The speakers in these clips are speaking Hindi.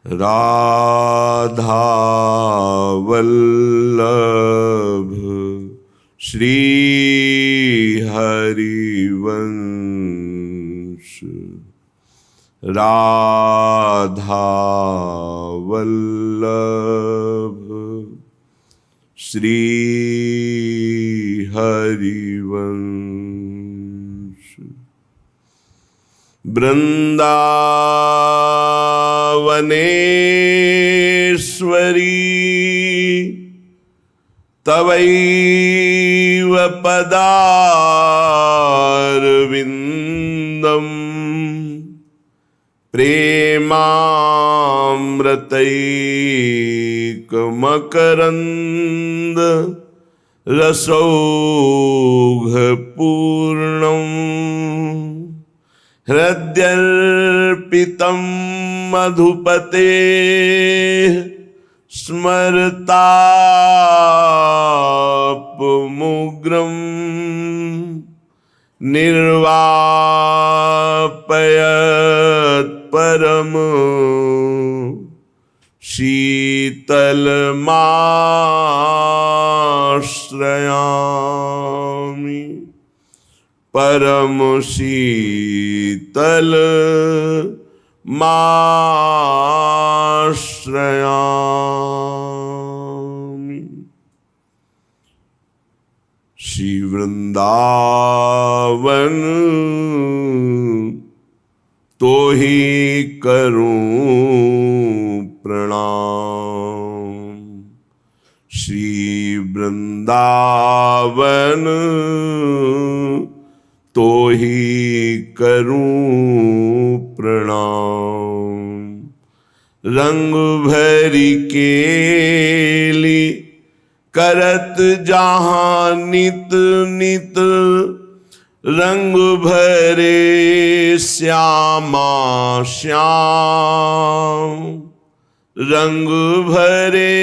राधा वल्लभ श्री हरिवंश। राधा वल्लभ श्री हरिवंश। वृंदावनेश्वरी तवैव पदारविन्दं प्रेमामृतैकमकरन्द रसौघपूर्णम् हृद्यर्पितं मधुपते स्मरतापमुग्रं निर्वापयत् परम शीतलमाश्रयामि। परम शीतल माश्रयामि। श्री वृंदावन तो ही करूं प्रणाम। श्री वृंदावन तो ही करूं प्रणाम। रंग भरी केली करत जहाँ नित नित, रंग भरे श्यामा श्याम। रंग भरे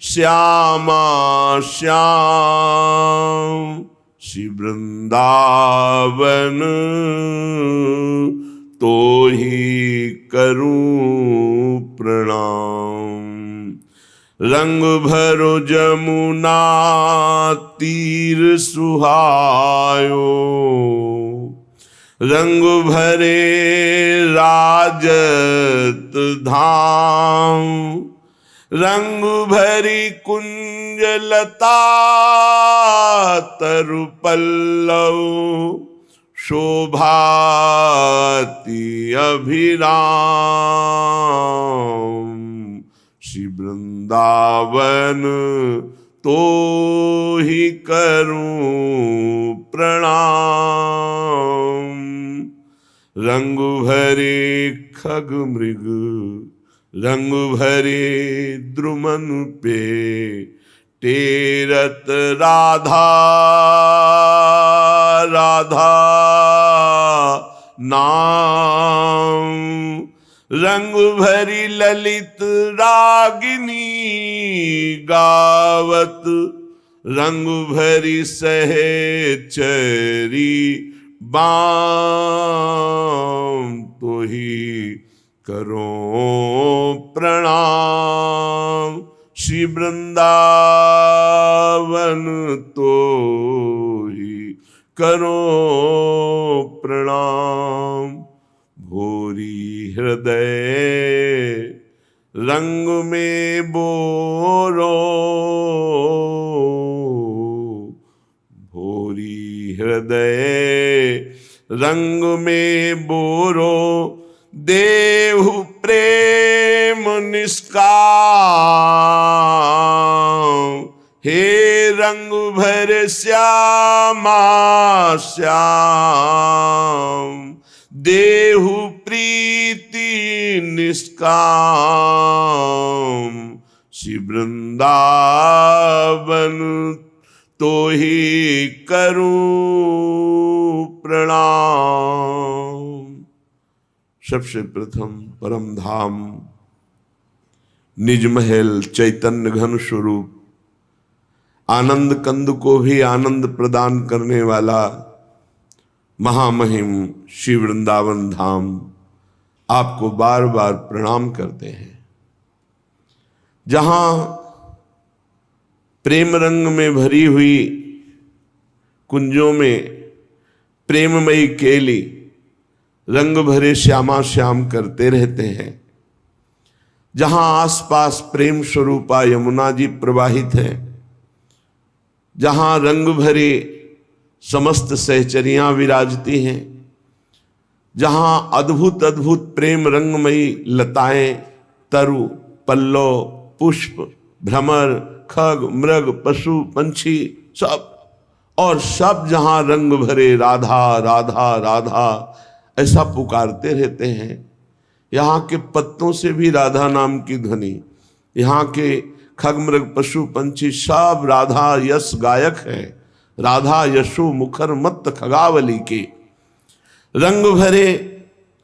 श्यामा श्याम। श्री वृंदावन तो ही करूं प्रणाम। रंग भरो जमुना तीर सुहायो, रंग भरे राजत धाम। रंग भरी कुंजलता तरु पल्लव, शोभाति अभिराम। श्री वृंदावन तो ही करूं प्रणाम। रंग भरे खग मृग, रंग भरे द्रुमन पे टेरत राधा राधा नाम। रंग भरी ललित रागिनी गावत, रंग भरी सहचरी बाम। तो ही करो प्रणाम। श्री वृंदावन तो ही करो प्रणाम। भोरी हृदय रंग में बोरो, भोरी हृदय रंग में बोरो। देहु प्रेम निष्काम, हे रंग भर श्यामा श्याम। देहु प्रीति निष्काम। श्री वृंदावन तो ही करूं प्रणाम। सबसे प्रथम परम धाम निज महल चैतन्य घन स्वरूप, आनंद कंद को भी आनंद प्रदान करने वाला महामहिम श्री वृंदावन धाम आपको बार बार प्रणाम करते हैं। जहां प्रेम रंग में भरी हुई कुंजों में प्रेममयी केली रंग भरे श्यामा श्याम करते रहते हैं, जहां आसपास प्रेम स्वरूपा यमुना जी प्रवाहित है, जहां रंग भरे समस्त सहचरियां विराजती हैं, जहां अद्भुत अद्भुत प्रेम रंगमयी लताएं, तरु, पल्लव, पुष्प, भ्रमर, खग, मृग, पशु, पंछी सब, और सब जहां रंग भरे राधा राधा राधा ऐसा पुकारते रहते हैं। यहाँ के पत्तों से भी राधा नाम की ध्वनि, यहाँ के खग, मृग, पशु, पंछी सब राधा यश गायक है। राधा यशो मुखर मत्त खगावली के रंग भरे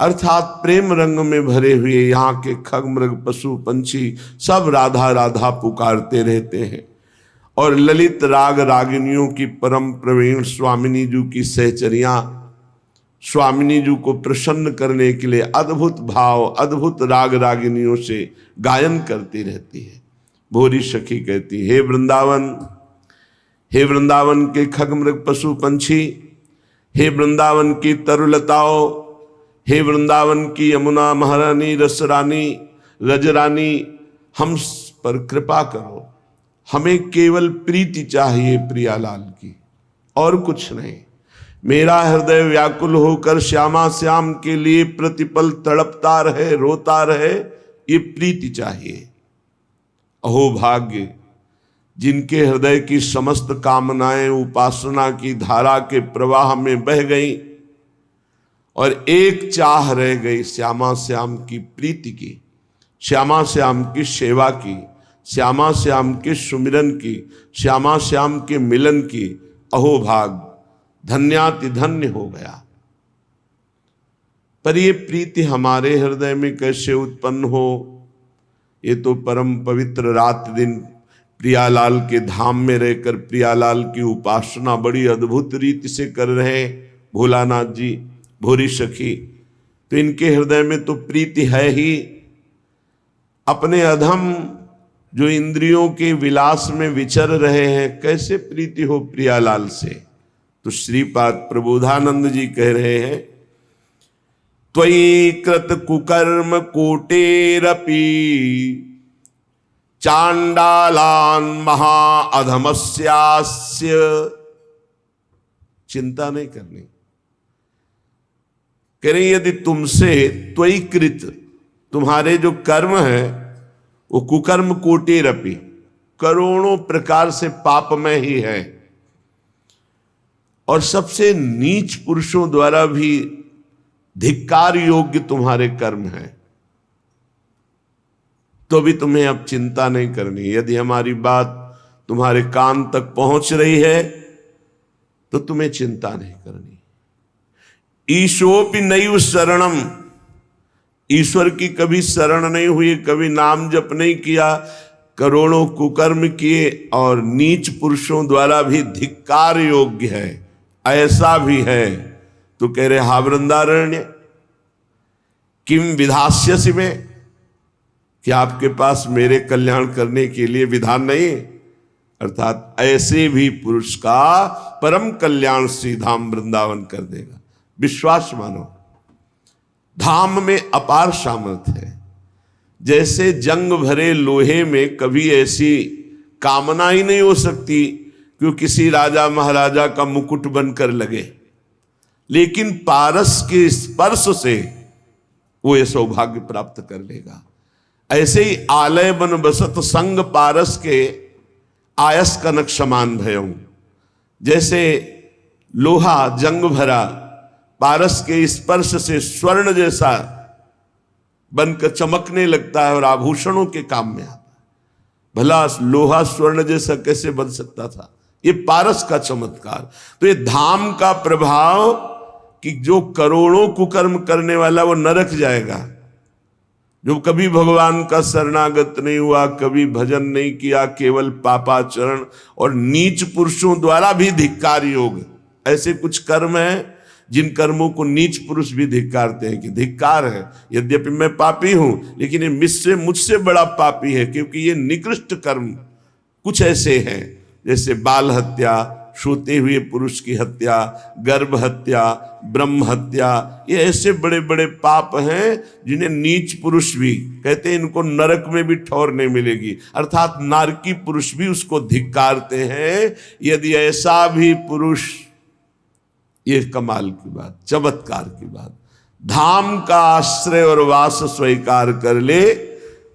अर्थात प्रेम रंग में भरे हुए यहाँ के खग, मृग, पशु, पंछी सब राधा राधा पुकारते रहते हैं। और ललित राग रागिनियों की परम प्रवीण स्वामिनी जी की सहचरियां स्वामिनी जी को प्रसन्न करने के लिए अद्भुत भाव, अद्भुत राग रागिनियों से गायन करती रहती है। भोरी सखी कहती, हे वृंदावन, हे वृंदावन के खग, मृग, पशु, पंछी, हे वृंदावन की तरुलताओं, हे वृंदावन की यमुना महारानी, रसरानी, रजरानी, हम पर कृपा करो। हमें केवल प्रीति चाहिए प्रियालाल की, और कुछ नहीं। मेरा हृदय व्याकुल होकर श्यामा श्याम के लिए प्रतिपल तड़पता रहे, रोता रहे, ये प्रीति चाहिए। अहो भाग्य जिनके हृदय की समस्त कामनाएं उपासना की धारा के प्रवाह में बह गई और एक चाह रह गई श्यामा श्याम की प्रीति की, श्यामा श्याम की सेवा की, श्यामा श्याम के सुमिरन की, श्यामा श्याम के मिलन की। अहो भाग धन्याति धन्य हो गया। पर ये प्रीति हमारे हृदय में कैसे उत्पन्न हो? ये तो परम पवित्र रात दिन प्रियालाल के धाम में रहकर प्रियालाल की उपासना बड़ी अद्भुत रीति से कर रहे हैं भोलानाथ जी, भोरी सखी। तो इनके हृदय में तो प्रीति है ही। अपने अधम जो इंद्रियों के विलास में विचर रहे हैं, कैसे प्रीति हो प्रियालाल से? तो श्रीपाद प्रबोधानंद जी कह रहे हैं, त्वयि कृत कुकर्म कोटेरपि चांडालान महा अधमस्यास्य। चिंता नहीं करनी। कह रही यदि तुमसे त्वयि कृत, तुम्हारे जो कर्म है वो कुकर्म कोटेरपि, करोड़ों प्रकार से पापमय ही है, और सबसे नीच पुरुषों द्वारा भी धिक्कार योग्य तुम्हारे कर्म हैं, तो भी तुम्हें अब चिंता नहीं करनी। यदि हमारी बात तुम्हारे कान तक पहुंच रही है तो तुम्हें चिंता नहीं करनी। ईशोपि नैव शरणम, ईश्वर की कभी शरण नहीं हुई, कभी नाम जप नहीं किया, करोड़ों कुकर्म किए और नीच पुरुषों द्वारा भी धिक्कार योग्य है, ऐसा भी है। तो कह रहे हा वृंदारण्य किम विधास्यसि में, क्या आपके पास मेरे कल्याण करने के लिए विधान नहीं? अर्थात ऐसे भी पुरुष का परम कल्याण श्री धाम वृंदावन कर देगा। विश्वास मानो, धाम में अपार सामर्थ्य है। जैसे जंग भरे लोहे में कभी ऐसी कामना ही नहीं हो सकती कि किसी राजा महाराजा का मुकुट बनकर लगे, लेकिन पारस के स्पर्श से वो ये सौभाग्य प्राप्त कर लेगा। ऐसे ही आलय बन बसत संग पारस के आयस कनक समान भयऊ। जैसे लोहा जंग भरा पारस के स्पर्श से स्वर्ण जैसा बनकर चमकने लगता है और आभूषणों के काम में आता है। भला लोहा स्वर्ण जैसा कैसे बन सकता था? ये पारस का चमत्कार। तो ये धाम का प्रभाव कि जो करोड़ों कुकर्म करने वाला वो नरक जाएगा, जो कभी भगवान का शरणागत नहीं हुआ, कभी भजन नहीं किया, केवल पापाचरण और नीच पुरुषों द्वारा भी धिक्कार योग, ऐसे कुछ कर्म हैं जिन कर्मों को नीच पुरुष भी धिक्कारते हैं कि धिक्कार है, यद्यपि मैं पापी हूं लेकिन ये मुझसे बड़ा पापी है, क्योंकि ये निकृष्ट कर्म कुछ ऐसे हैं जैसे बाल हत्या, सोते हुए पुरुष की हत्या, गर्भ हत्या, ब्रह्म हत्या, ये ऐसे बड़े बड़े पाप हैं जिन्हें नीच पुरुष भी कहते हैं इनको नरक में भी ठौर नहीं मिलेगी, अर्थात नारकी पुरुष भी उसको धिक्कारते हैं। यदि ऐसा भी पुरुष, ये कमाल की बात, चमत्कार की बात, धाम का आश्रय और वास स्वीकार कर ले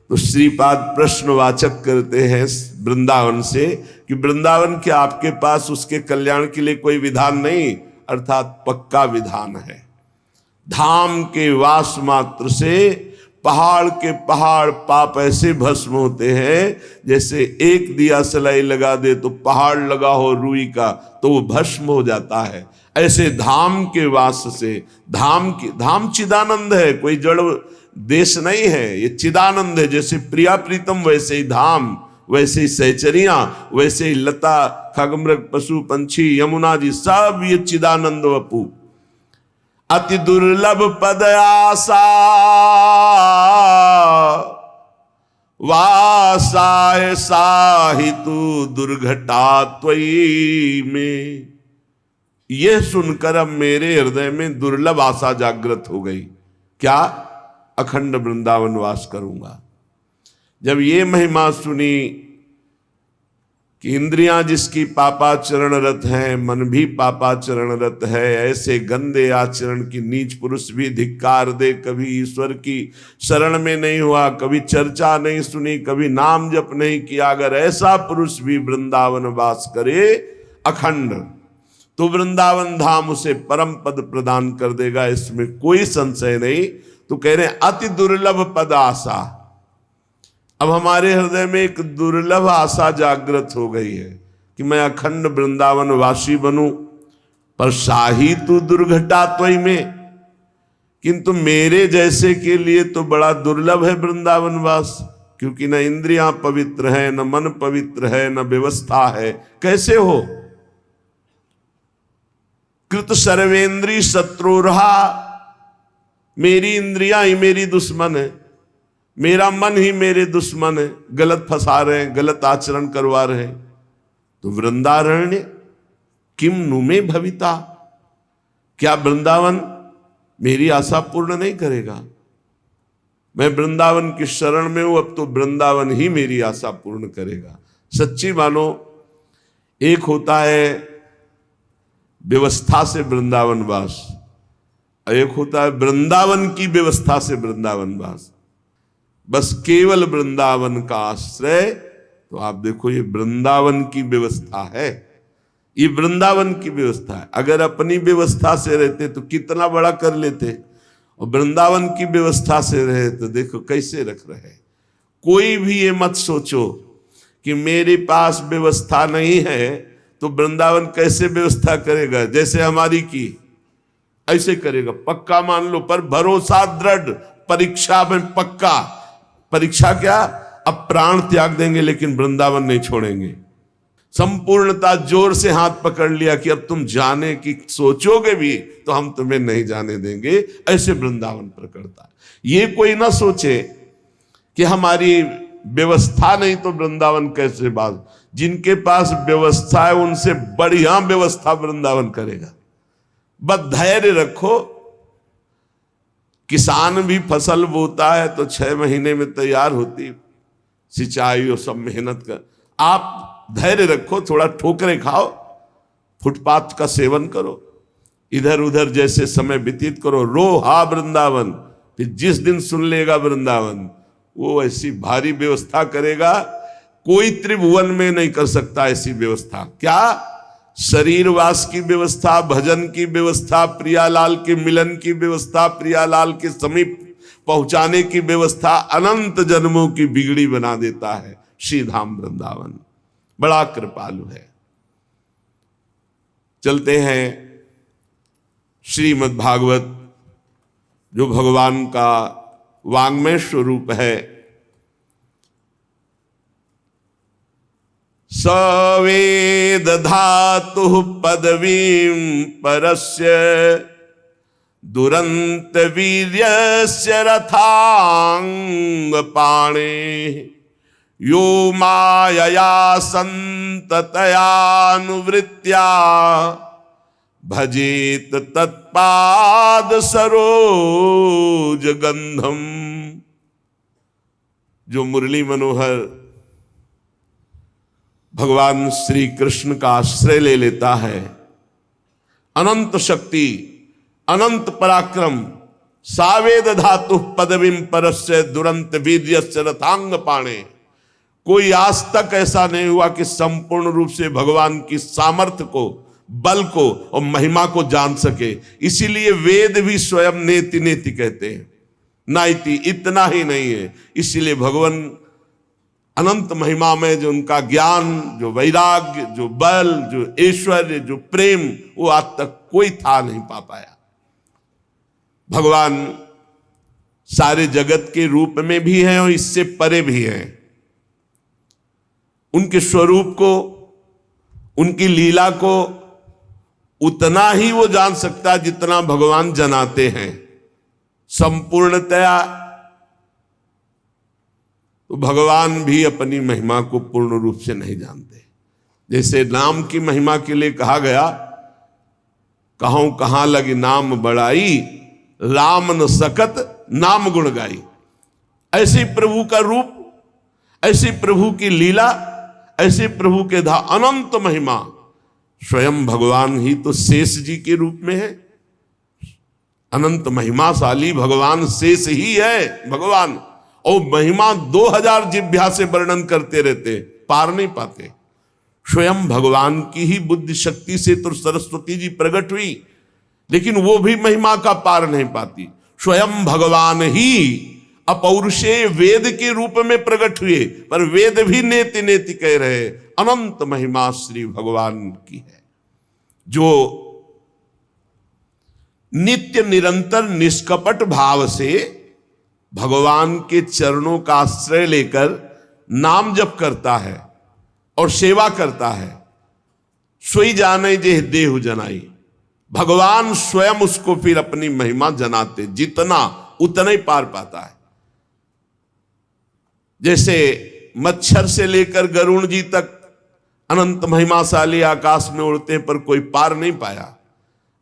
तो श्रीपाद प्रश्नवाचक करते हैं वृंदावन से कि वृंदावन के आपके पास उसके कल्याण के लिए कोई विधान नहीं, अर्थात पक्का विधान है। धाम के वास मात्र से पहाड़ के पहाड़ पाप ऐसे भस्म होते हैं जैसे एक दिया सलाई लगा दे तो पहाड़ लगा हो रुई का तो वो भस्म हो जाता है। ऐसे धाम के वास से, धाम चिदानंद है, कोई जड़ देश नहीं है, ये चिदानंद है। जैसे प्रिया प्रीतम वैसे ही धाम, वैसे ही सहचरियां, वैसे ही लता खगमृग पशु पंछी यमुना जी सब ये चिदानंद वपु। अति दुर्लभ पद आसा वासाय साहितु दुर्घटा त्वयि में। यह सुनकर अब मेरे हृदय में दुर्लभ आशा जागृत हो गई, क्या? अखंड वृंदावन वास करूंगा। जब ये महिमा सुनी कि इंद्रियां जिसकी पापाचरण रत हैं, मन भी पापाचरण रत है, ऐसे गंदे आचरण की नीच पुरुष भी धिक्कार दे, कभी ईश्वर की शरण में नहीं हुआ, कभी चर्चा नहीं सुनी, कभी नाम जप नहीं किया, अगर ऐसा पुरुष भी वृंदावन वास करे अखंड, तो वृंदावन धाम उसे परम पद प्रदान कर देगा, इसमें कोई संशय नहीं। तो कह रहे हैं अति दुर्लभ पद आशा। अब हमारे हृदय में एक दुर्लभ आशा जागृत हो गई है कि मैं अखंड वृंदावन वासी बनूं, पर शाही तू दुर्घटा त्वयि में, किंतु मेरे जैसे के लिए तो बड़ा दुर्लभ है वृंदावन वास, क्योंकि न इंद्रियां पवित्र है, न मन पवित्र है, न व्यवस्था है। कैसे हो? कृत सर्वेंद्री शत्रुरहा, मेरी इंद्रियां ही मेरी दुश्मन है, मेरा मन ही मेरे दुश्मन है, गलत फंसा रहे हैं, गलत आचरण करवा रहे हैं। तो वृंदारण्य किम नुमे भविता, क्या वृंदावन मेरी आशा पूर्ण नहीं करेगा? मैं वृंदावन की शरण में हूं, अब तो वृंदावन ही मेरी आशा पूर्ण करेगा। सच्ची मानो, एक होता है व्यवस्था से वृंदावन वास, एक होता है वृंदावन की व्यवस्था से वृंदावन वास। बस केवल वृंदावन का आश्रय, तो आप देखो ये वृंदावन की व्यवस्था है, ये वृंदावन की व्यवस्था है। अगर अपनी व्यवस्था से रहते तो कितना बड़ा कर लेते, और वृंदावन की व्यवस्था से रहे तो देखो कैसे रख रहे। कोई भी ये मत सोचो कि मेरे पास व्यवस्था नहीं है तो वृंदावन कैसे व्यवस्था करेगा, जैसे हमारी की ऐसे करेगा, पक्का मान लो। पर भरोसा दृढ़, परीक्षा में पक्का। परीक्षा क्या? अब प्राण त्याग देंगे लेकिन वृंदावन नहीं छोड़ेंगे। संपूर्णता, जोर से हाथ पकड़ लिया कि अब तुम जाने की सोचोगे भी तो हम तुम्हें नहीं जाने देंगे, ऐसे वृंदावन प्रकटता है। ये कोई ना सोचे कि हमारी व्यवस्था नहीं तो वृंदावन कैसे बात। जिनके पास व्यवस्था है उनसे बढ़िया व्यवस्था वृंदावन करेगा। बस धैर्य रखो। किसान भी फसल बोता है तो 6 महीने में तैयार होती, सिंचाई और सब मेहनत कर। आप धैर्य रखो, थोड़ा ठोकरें खाओ, फुटपाथ का सेवन करो, इधर उधर जैसे समय व्यतीत करो, रो हा वृंदावन। फिर जिस दिन सुन लेगा वृंदावन, वो ऐसी भारी व्यवस्था करेगा, कोई त्रिभुवन में नहीं कर सकता ऐसी व्यवस्था। क्या? शरीरवास की व्यवस्था, भजन की व्यवस्था, प्रियालाल के मिलन की व्यवस्था, प्रियालाल के समीप पहुंचाने की व्यवस्था, अनंत जन्मों की बिगड़ी बना देता है श्री धाम वृंदावन। बड़ा कृपालु है। चलते हैं श्रीमद् भागवत, जो भगवान का वाङ्मय स्वरूप है। सवेद धातु पदवीं परस्य दुरंत वीर्यस्य रथांग पाणे यो मायया संततयानुवृत्त्या भजेत तत्पाद सरोज गंधम। जो मुरली मनोहर भगवान श्री कृष्ण का आश्रय ले लेता है, अनंत शक्ति अनंत पराक्रम सावेद धातु पदवीं परस्य दुरंत वीर्यस्य रथांग पाणे। कोई आज तक ऐसा नहीं हुआ कि संपूर्ण रूप से भगवान की सामर्थ्य को, बल को और महिमा को जान सके। इसीलिए वेद भी स्वयं नेति नेति कहते हैं, नाइति, इतना ही नहीं है। इसीलिए भगवान अनंत महिमा में जो उनका ज्ञान, जो वैराग्य, जो बल, जो ऐश्वर्य, जो प्रेम, वो आज तक कोई था नहीं पा पाया। भगवान सारे जगत के रूप में भी हैं और इससे परे भी हैं। उनके स्वरूप को, उनकी लीला को उतना ही वो जान सकता है जितना भगवान जनाते हैं। संपूर्णतया तो भगवान भी अपनी महिमा को पूर्ण रूप से नहीं जानते। जैसे नाम की महिमा के लिए कहा गया, कहूं कहां लगी नाम बड़ाई, राम न सकत नाम गुण गाई। ऐसे प्रभु का रूप, ऐसी प्रभु की लीला, ऐसे प्रभु के अनंत महिमा। स्वयं भगवान ही तो शेष जी के रूप में है। अनंत महिमाशाली भगवान शेष ही है भगवान, और महिमा 2000 जिह्वा से वर्णन करते रहते, पार नहीं पाते। स्वयं भगवान की ही बुद्धि शक्ति से तो सरस्वती जी प्रकट हुई, लेकिन वो भी महिमा का पार नहीं पाती। स्वयं भगवान ही अपौरुषेय वेद के रूप में प्रकट हुए, पर वेद भी नेति नेति कह रहे अनंत महिमा श्री भगवान की है, जो नित्य निरंतर निष्कपट भाव से भगवान के चरणों का आश्रय लेकर नाम जप करता है और सेवा करता है। सोई जाने जे देहु जनाई, भगवान स्वयं उसको फिर अपनी महिमा जनाते, जितना उतना ही पार पाता है। जैसे मच्छर से लेकर गरुण जी तक अनंत महिमाशाली आकाश में उड़ते पर कोई पार नहीं पाया,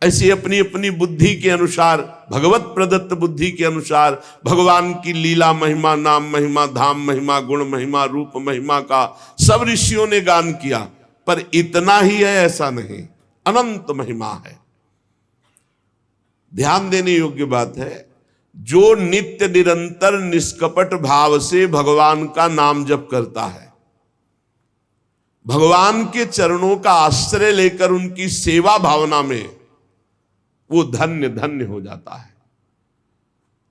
ऐसी अपनी अपनी बुद्धि के अनुसार, भगवत प्रदत्त बुद्धि के अनुसार भगवान की लीला महिमा, नाम महिमा, धाम महिमा, गुण महिमा, रूप महिमा का सब ऋषियों ने गान किया। पर इतना ही है ऐसा नहीं, अनंत महिमा है। ध्यान देने योग्य बात है, जो नित्य निरंतर निष्कपट भाव से भगवान का नाम जप करता है, भगवान के चरणों का आश्रय लेकर उनकी सेवा भावना में, वो धन्य धन्य हो जाता है।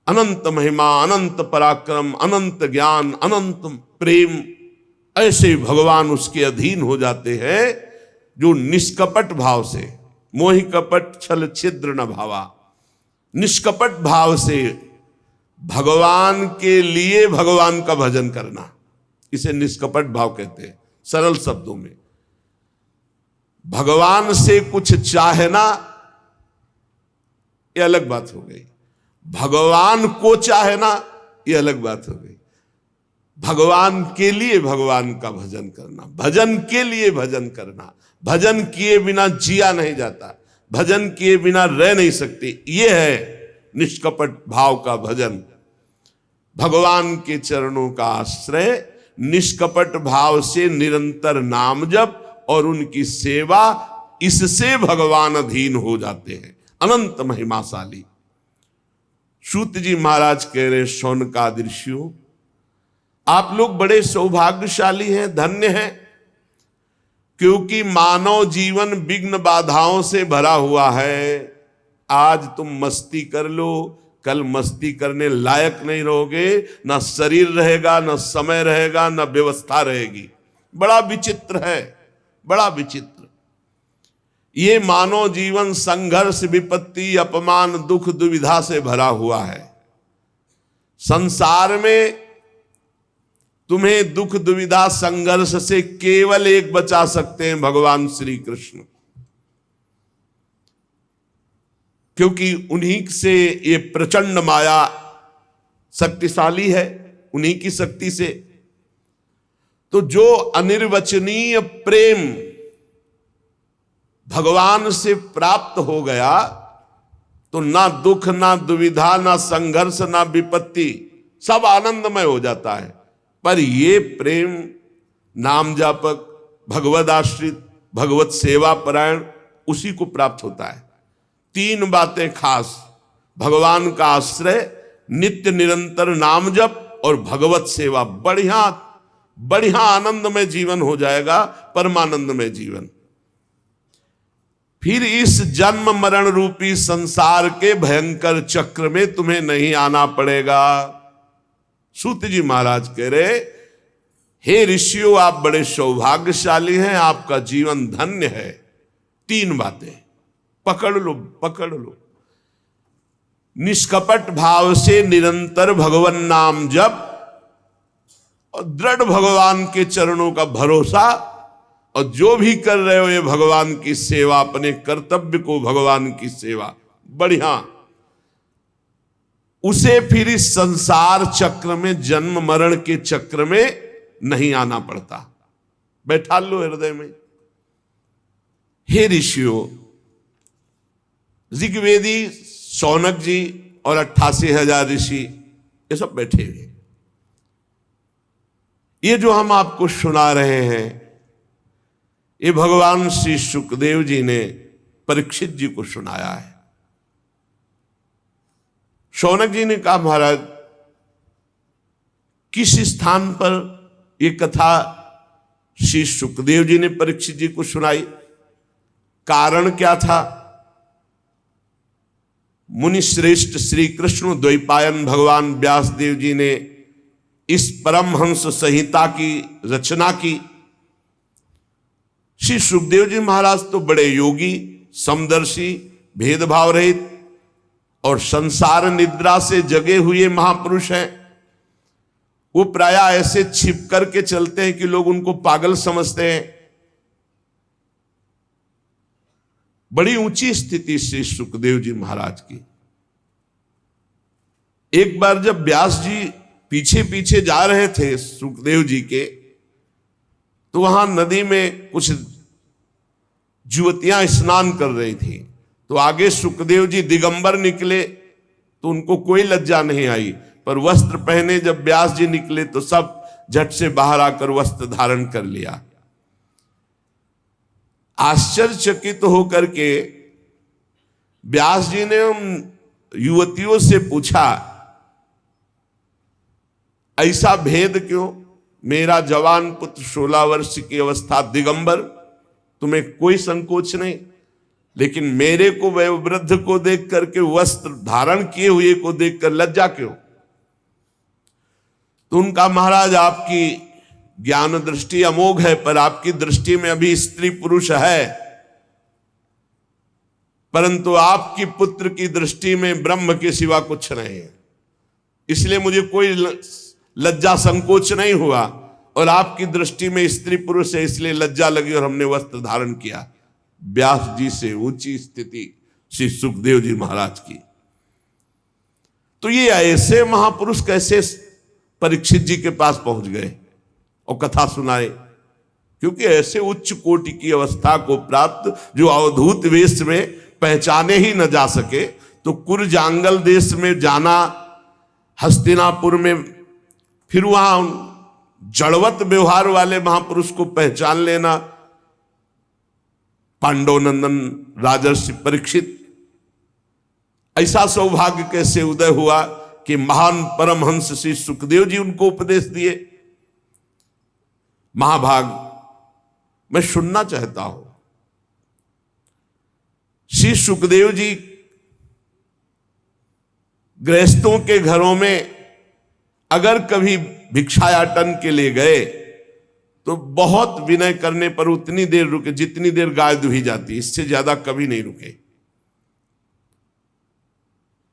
अनंत महिमा, अनंत पराक्रम, अनंत ज्ञान, अनंत प्रेम, ऐसे भगवान उसके अधीन हो जाते हैं जो निष्कपट भाव से, मोहि कपट छल छिद्र न भावा, निष्कपट भाव से भगवान के लिए भगवान का भजन करना, इसे निष्कपट भाव कहते हैं। सरल शब्दों में, भगवान से कुछ चाहना ये अलग बात हो गई, भगवान को चाहना ये अलग बात हो गई। भगवान के लिए भगवान का भजन करना, भजन के लिए भजन करना, भजन किए बिना जिया नहीं जाता, भजन किए बिना रह नहीं सकते, ये है निष्कपट भाव का भजन। भगवान के चरणों का आश्रय, निष्कपट भाव से निरंतर नाम जप और उनकी सेवा, इससे भगवान अधीन हो जाते हैं, अनंत महिमाशाली। सूत जी महाराज कह रहे, शौनकादि ऋषियों, आप लोग बड़े सौभाग्यशाली हैं, धन्य हैं, क्योंकि मानव जीवन विघ्न बाधाओं से भरा हुआ है। आज तुम मस्ती कर लो, कल मस्ती करने लायक नहीं रहोगे, ना शरीर रहेगा, ना समय रहेगा, ना व्यवस्था रहेगी। बड़ा विचित्र है, बड़ा विचित्र। ये मानव जीवन संघर्ष, विपत्ति, अपमान, दुख, दुविधा से भरा हुआ है। संसार में तुम्हें दुख, दुविधा, संघर्ष से केवल एक बचा सकते हैं, भगवान श्री कृष्ण। क्योंकि उन्हीं से ये प्रचंड माया शक्तिशाली है, उन्हीं की शक्ति से। तो जो अनिर्वचनीय प्रेम भगवान से प्राप्त हो गया तो ना दुख, ना दुविधा, ना संघर्ष, ना विपत्ति, सब आनंदमय हो जाता है। पर ये प्रेम नाम जापक, भगवद आश्रित, भगवत सेवा परायण, उसी को प्राप्त होता है। 3 बातें खास: भगवान का आश्रय, नित्य निरंतर नाम जप और भगवत सेवा। बढ़िया बढ़िया आनंदमय जीवन हो जाएगा, परमानंदमय जीवन। फिर इस जन्म मरण रूपी संसार के भयंकर चक्र में तुम्हें नहीं आना पड़ेगा। सूत जी महाराज कह रहे, हे ऋषियों, आप बड़े सौभाग्यशाली हैं, आपका जीवन धन्य है। 3 बातें पकड़ लो, पकड़ लो। निष्कपट भाव से निरंतर भगवान नाम जप और दृढ़ भगवान के चरणों का भरोसा, और जो भी कर रहे हो ये भगवान की सेवा, अपने कर्तव्य को भगवान की सेवा, बढ़िया। उसे फिर इस संसार चक्र में, जन्म मरण के चक्र में नहीं आना पड़ता। बैठा लो हृदय में। हे ऋषियों, ऋग्वेदी शौनक जी और 88,000 ऋषि ये सब बैठे हुए। ये जो हम आपको सुना रहे हैं, ये भगवान श्री सुखदेव जी ने परीक्षित जी को सुनाया है। शौनक जी ने कहा, महाराज किस स्थान पर ये कथा श्री सुखदेव जी ने परीक्षित जी को सुनाई, कारण क्या था? मुनि श्रेष्ठ श्री कृष्ण द्वैपायन भगवान व्यासदेव जी ने इस परमहंस संहिता की रचना की। श्री सुखदेव जी महाराज तो बड़े योगी, समदर्शी, भेदभाव रहित और संसार निद्रा से जगे हुए महापुरुष हैं। वो प्रायः ऐसे छिप करके चलते हैं कि लोग उनको पागल समझते हैं। बड़ी ऊंची स्थिति श्री सुखदेव जी महाराज की। एक बार जब व्यास जी पीछे पीछे जा रहे थे सुखदेव जी के, तो वहां नदी में कुछ युवतियां स्नान कर रही थी। तो आगे सुखदेव जी दिगंबर निकले तो उनको कोई लज्जा नहीं आई, पर वस्त्र पहने जब व्यास जी निकले तो सब झट से बाहर आकर वस्त्र धारण कर लिया। आश्चर्यचकित होकर के व्यास जी ने उन युवतियों से पूछा, ऐसा भेद क्यों? मेरा जवान पुत्र 16 वर्ष की अवस्था दिगंबर, तुम्हें कोई संकोच नहीं, लेकिन मेरे को वयोवृद्ध को देख करके, वस्त्र धारण किए हुए को देखकर लज्जा क्यों? तो उनका, महाराज आपकी ज्ञान दृष्टि अमोघ है, पर आपकी दृष्टि में अभी स्त्री पुरुष है, परंतु आपकी पुत्र की दृष्टि में ब्रह्म के सिवा कुछ नहीं है। इसलिए मुझे कोई लज्जा संकोच नहीं हुआ, और आपकी दृष्टि में स्त्री पुरुष है इसलिए लज्जा लगी और हमने वस्त्र धारण किया। व्यास जी से ऊंची स्थिति श्री सुखदेव जी महाराज की। तो ये ऐसे महापुरुष कैसे परीक्षित जी के पास पहुंच गए और कथा सुनाए? क्योंकि ऐसे उच्च कोटि की अवस्था को प्राप्त, जो अवधूत वेश में पहचाने ही न जा सके, तो कुरजांगल देश में जाना, हस्तिनापुर में, फिर वहां जड़वत व्यवहार वाले महापुरुष को पहचान लेना, पांडवनंदन राजर्षि परीक्षित, ऐसा सौभाग्य कैसे उदय हुआ कि महान परमहंस श्री सुखदेव जी उनको उपदेश दिए। महाभाग मैं सुनना चाहता हूं। श्री सुखदेव जी गृहस्थों के घरों में अगर कभी भिक्षायाटन के लिए गए तो बहुत विनय करने पर उतनी देर रुके जितनी देर गाय दुही जाती, इससे ज्यादा कभी नहीं रुके।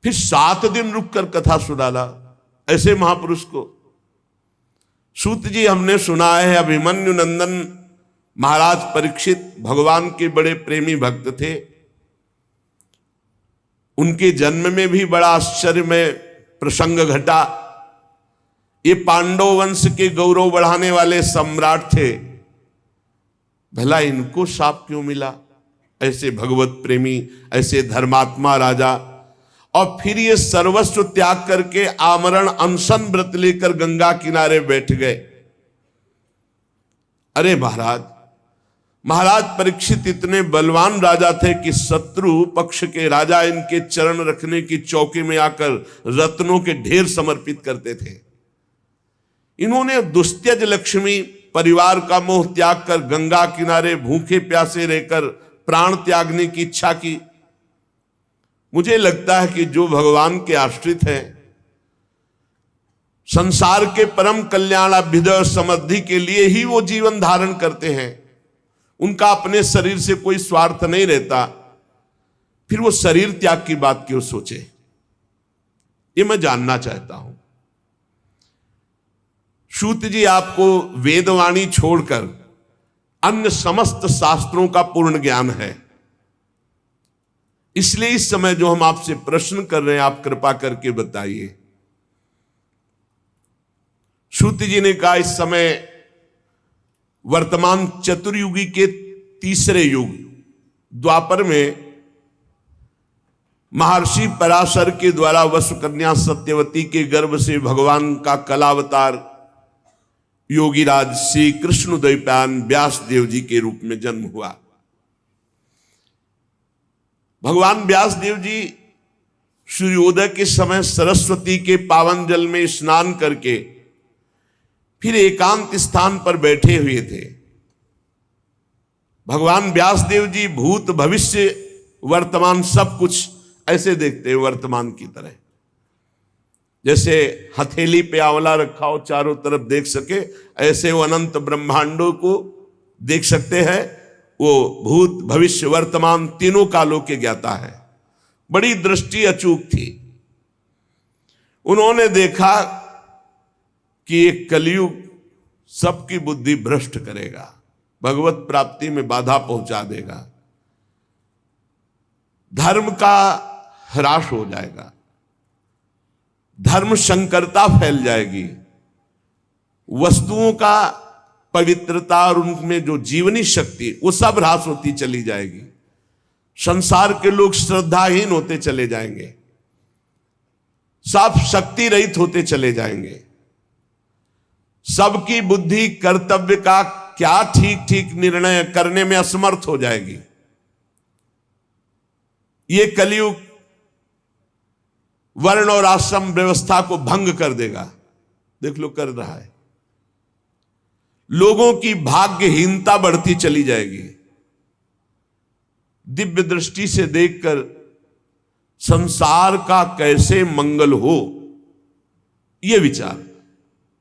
फिर 7 दिन रुककर कथा सुनाला ऐसे महापुरुष को। सूत जी हमने सुना है, अभिमन्यु नंदन महाराज परीक्षित भगवान के बड़े प्रेमी भक्त थे। उनके जन्म में भी बड़ा आश्चर्यमय प्रसंग घटा। ये पांडव वंश के गौरव बढ़ाने वाले सम्राट थे, भला इनको शाप क्यों मिला? ऐसे भगवत प्रेमी, ऐसे धर्मात्मा राजा, और फिर ये सर्वस्व त्याग करके आमरण अनशन व्रत लेकर गंगा किनारे बैठ गए। अरे महाराज परीक्षित इतने बलवान राजा थे कि शत्रु पक्ष के राजा इनके चरण रखने की चौकी में आकर रत्नों के ढेर समर्पित करते थे। इन्होंने दुस्त्यज लक्ष्मी परिवार का मोह त्याग कर गंगा किनारे भूखे प्यासे रहकर प्राण त्यागने की इच्छा की। मुझे लगता है कि जो भगवान के आश्रित हैं, संसार के परम कल्याण अभ्युदय समृद्धि के लिए ही वो जीवन धारण करते हैं, उनका अपने शरीर से कोई स्वार्थ नहीं रहता, फिर वो शरीर त्याग की बात क्यों सोचे? ये मैं जानना चाहता हूं। सूत जी आपको वेदवाणी छोड़कर अन्य समस्त शास्त्रों का पूर्ण ज्ञान है, इसलिए इस समय जो हम आपसे प्रश्न कर रहे हैं आप कृपा करके बताइए। सूत जी ने कहा इस समय वर्तमान चतुर्युगी के तीसरे युग द्वापर में महर्षि पराशर के द्वारा वसुकन्या सत्यवती के गर्भ से भगवान का कलावतार योगीराज श्री कृष्ण द्वैपायन व्यास देव जी के रूप में जन्म हुआ। भगवान व्यास देव जी सूर्योदय के समय सरस्वती के पावन जल में स्नान करके फिर एकांत स्थान पर बैठे हुए थे। भगवान व्यास देव जी भूत भविष्य वर्तमान सब कुछ ऐसे देखते हैं वर्तमान की तरह, जैसे हथेली पे आंवला रखा हो चारों तरफ देख सके, ऐसे वो अनंत ब्रह्मांडों को देख सकते हैं। वो भूत भविष्य वर्तमान तीनों कालों के ज्ञाता है। बड़ी दृष्टि अचूक थी। उन्होंने देखा कि ये कलयुग सबकी बुद्धि भ्रष्ट करेगा, भगवत प्राप्ति में बाधा पहुंचा देगा, धर्म का ह्रास हो जाएगा, धर्म संकरता फैल जाएगी, वस्तुओं का पवित्रता और उनमें जो जीवनी शक्ति वो सब ह्रास होती चली जाएगी, संसार के लोग श्रद्धाहीन होते चले जाएंगे, सब शक्ति रहित होते चले जाएंगे, सबकी बुद्धि कर्तव्य का क्या ठीक ठीक निर्णय करने में असमर्थ हो जाएगी। ये कलयुग वर्ण और आश्रम व्यवस्था को भंग कर देगा। देख लो कर रहा है। लोगों की भाग्यहीनता बढ़ती चली जाएगी। दिव्य दृष्टि से देखकर संसार का कैसे मंगल हो, यह विचार।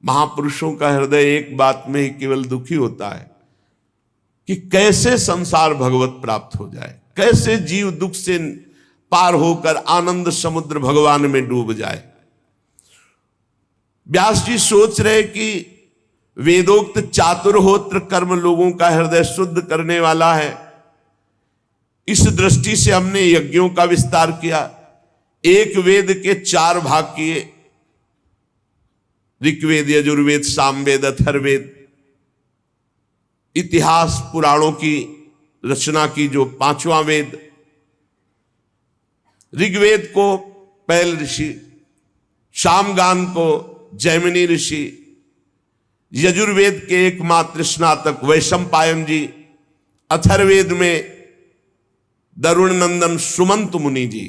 महापुरुषों का हृदय एक बात में ही केवल दुखी होता है कि कैसे संसार भगवत प्राप्त हो जाए, कैसे जीव दुख से पार होकर आनंद समुद्र भगवान में डूब जाए। व्यास जी सोच रहे कि वेदोक्त चातुर्होत्र कर्म लोगों का हृदय शुद्ध करने वाला है। इस दृष्टि से हमने यज्ञों का विस्तार किया। एक वेद के 4 भाग किए, ऋग्वेद, यजुर्वेद, सामवेद, अथर्ववेद। इतिहास पुराणों की रचना की जो 5वां वेद। ऋग्वेद को पैल ऋषि, सामगान को जैमिनी ऋषि, यजुर्वेद के एकमात्र स्नातक वैशंपायन जी, अथर्ववेद में दरुण नंदन सुमंत मुनि जी।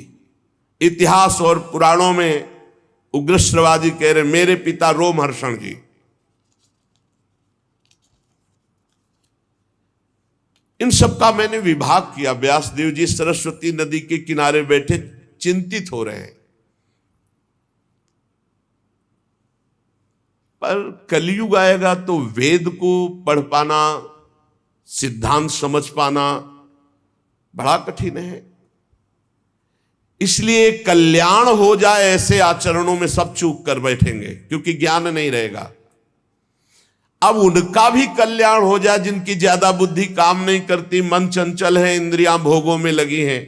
इतिहास और पुराणों में उग्रश्रवाजी कह रहे मेरे पिता रोमहर्षण जी। इन सब का मैंने विभाग किया। व्यासदेव जी सरस्वती नदी के किनारे बैठे चिंतित हो रहे हैं, पर कलयुग आएगा तो वेद को पढ़ पाना, सिद्धांत समझ पाना बड़ा कठिन है। इसलिए कल्याण हो जाए ऐसे आचरणों में सब चूक कर बैठेंगे, क्योंकि ज्ञान नहीं रहेगा। अब उनका भी कल्याण हो जाए जिनकी ज्यादा बुद्धि काम नहीं करती, मन चंचल है, इंद्रियां भोगों में लगी हैं।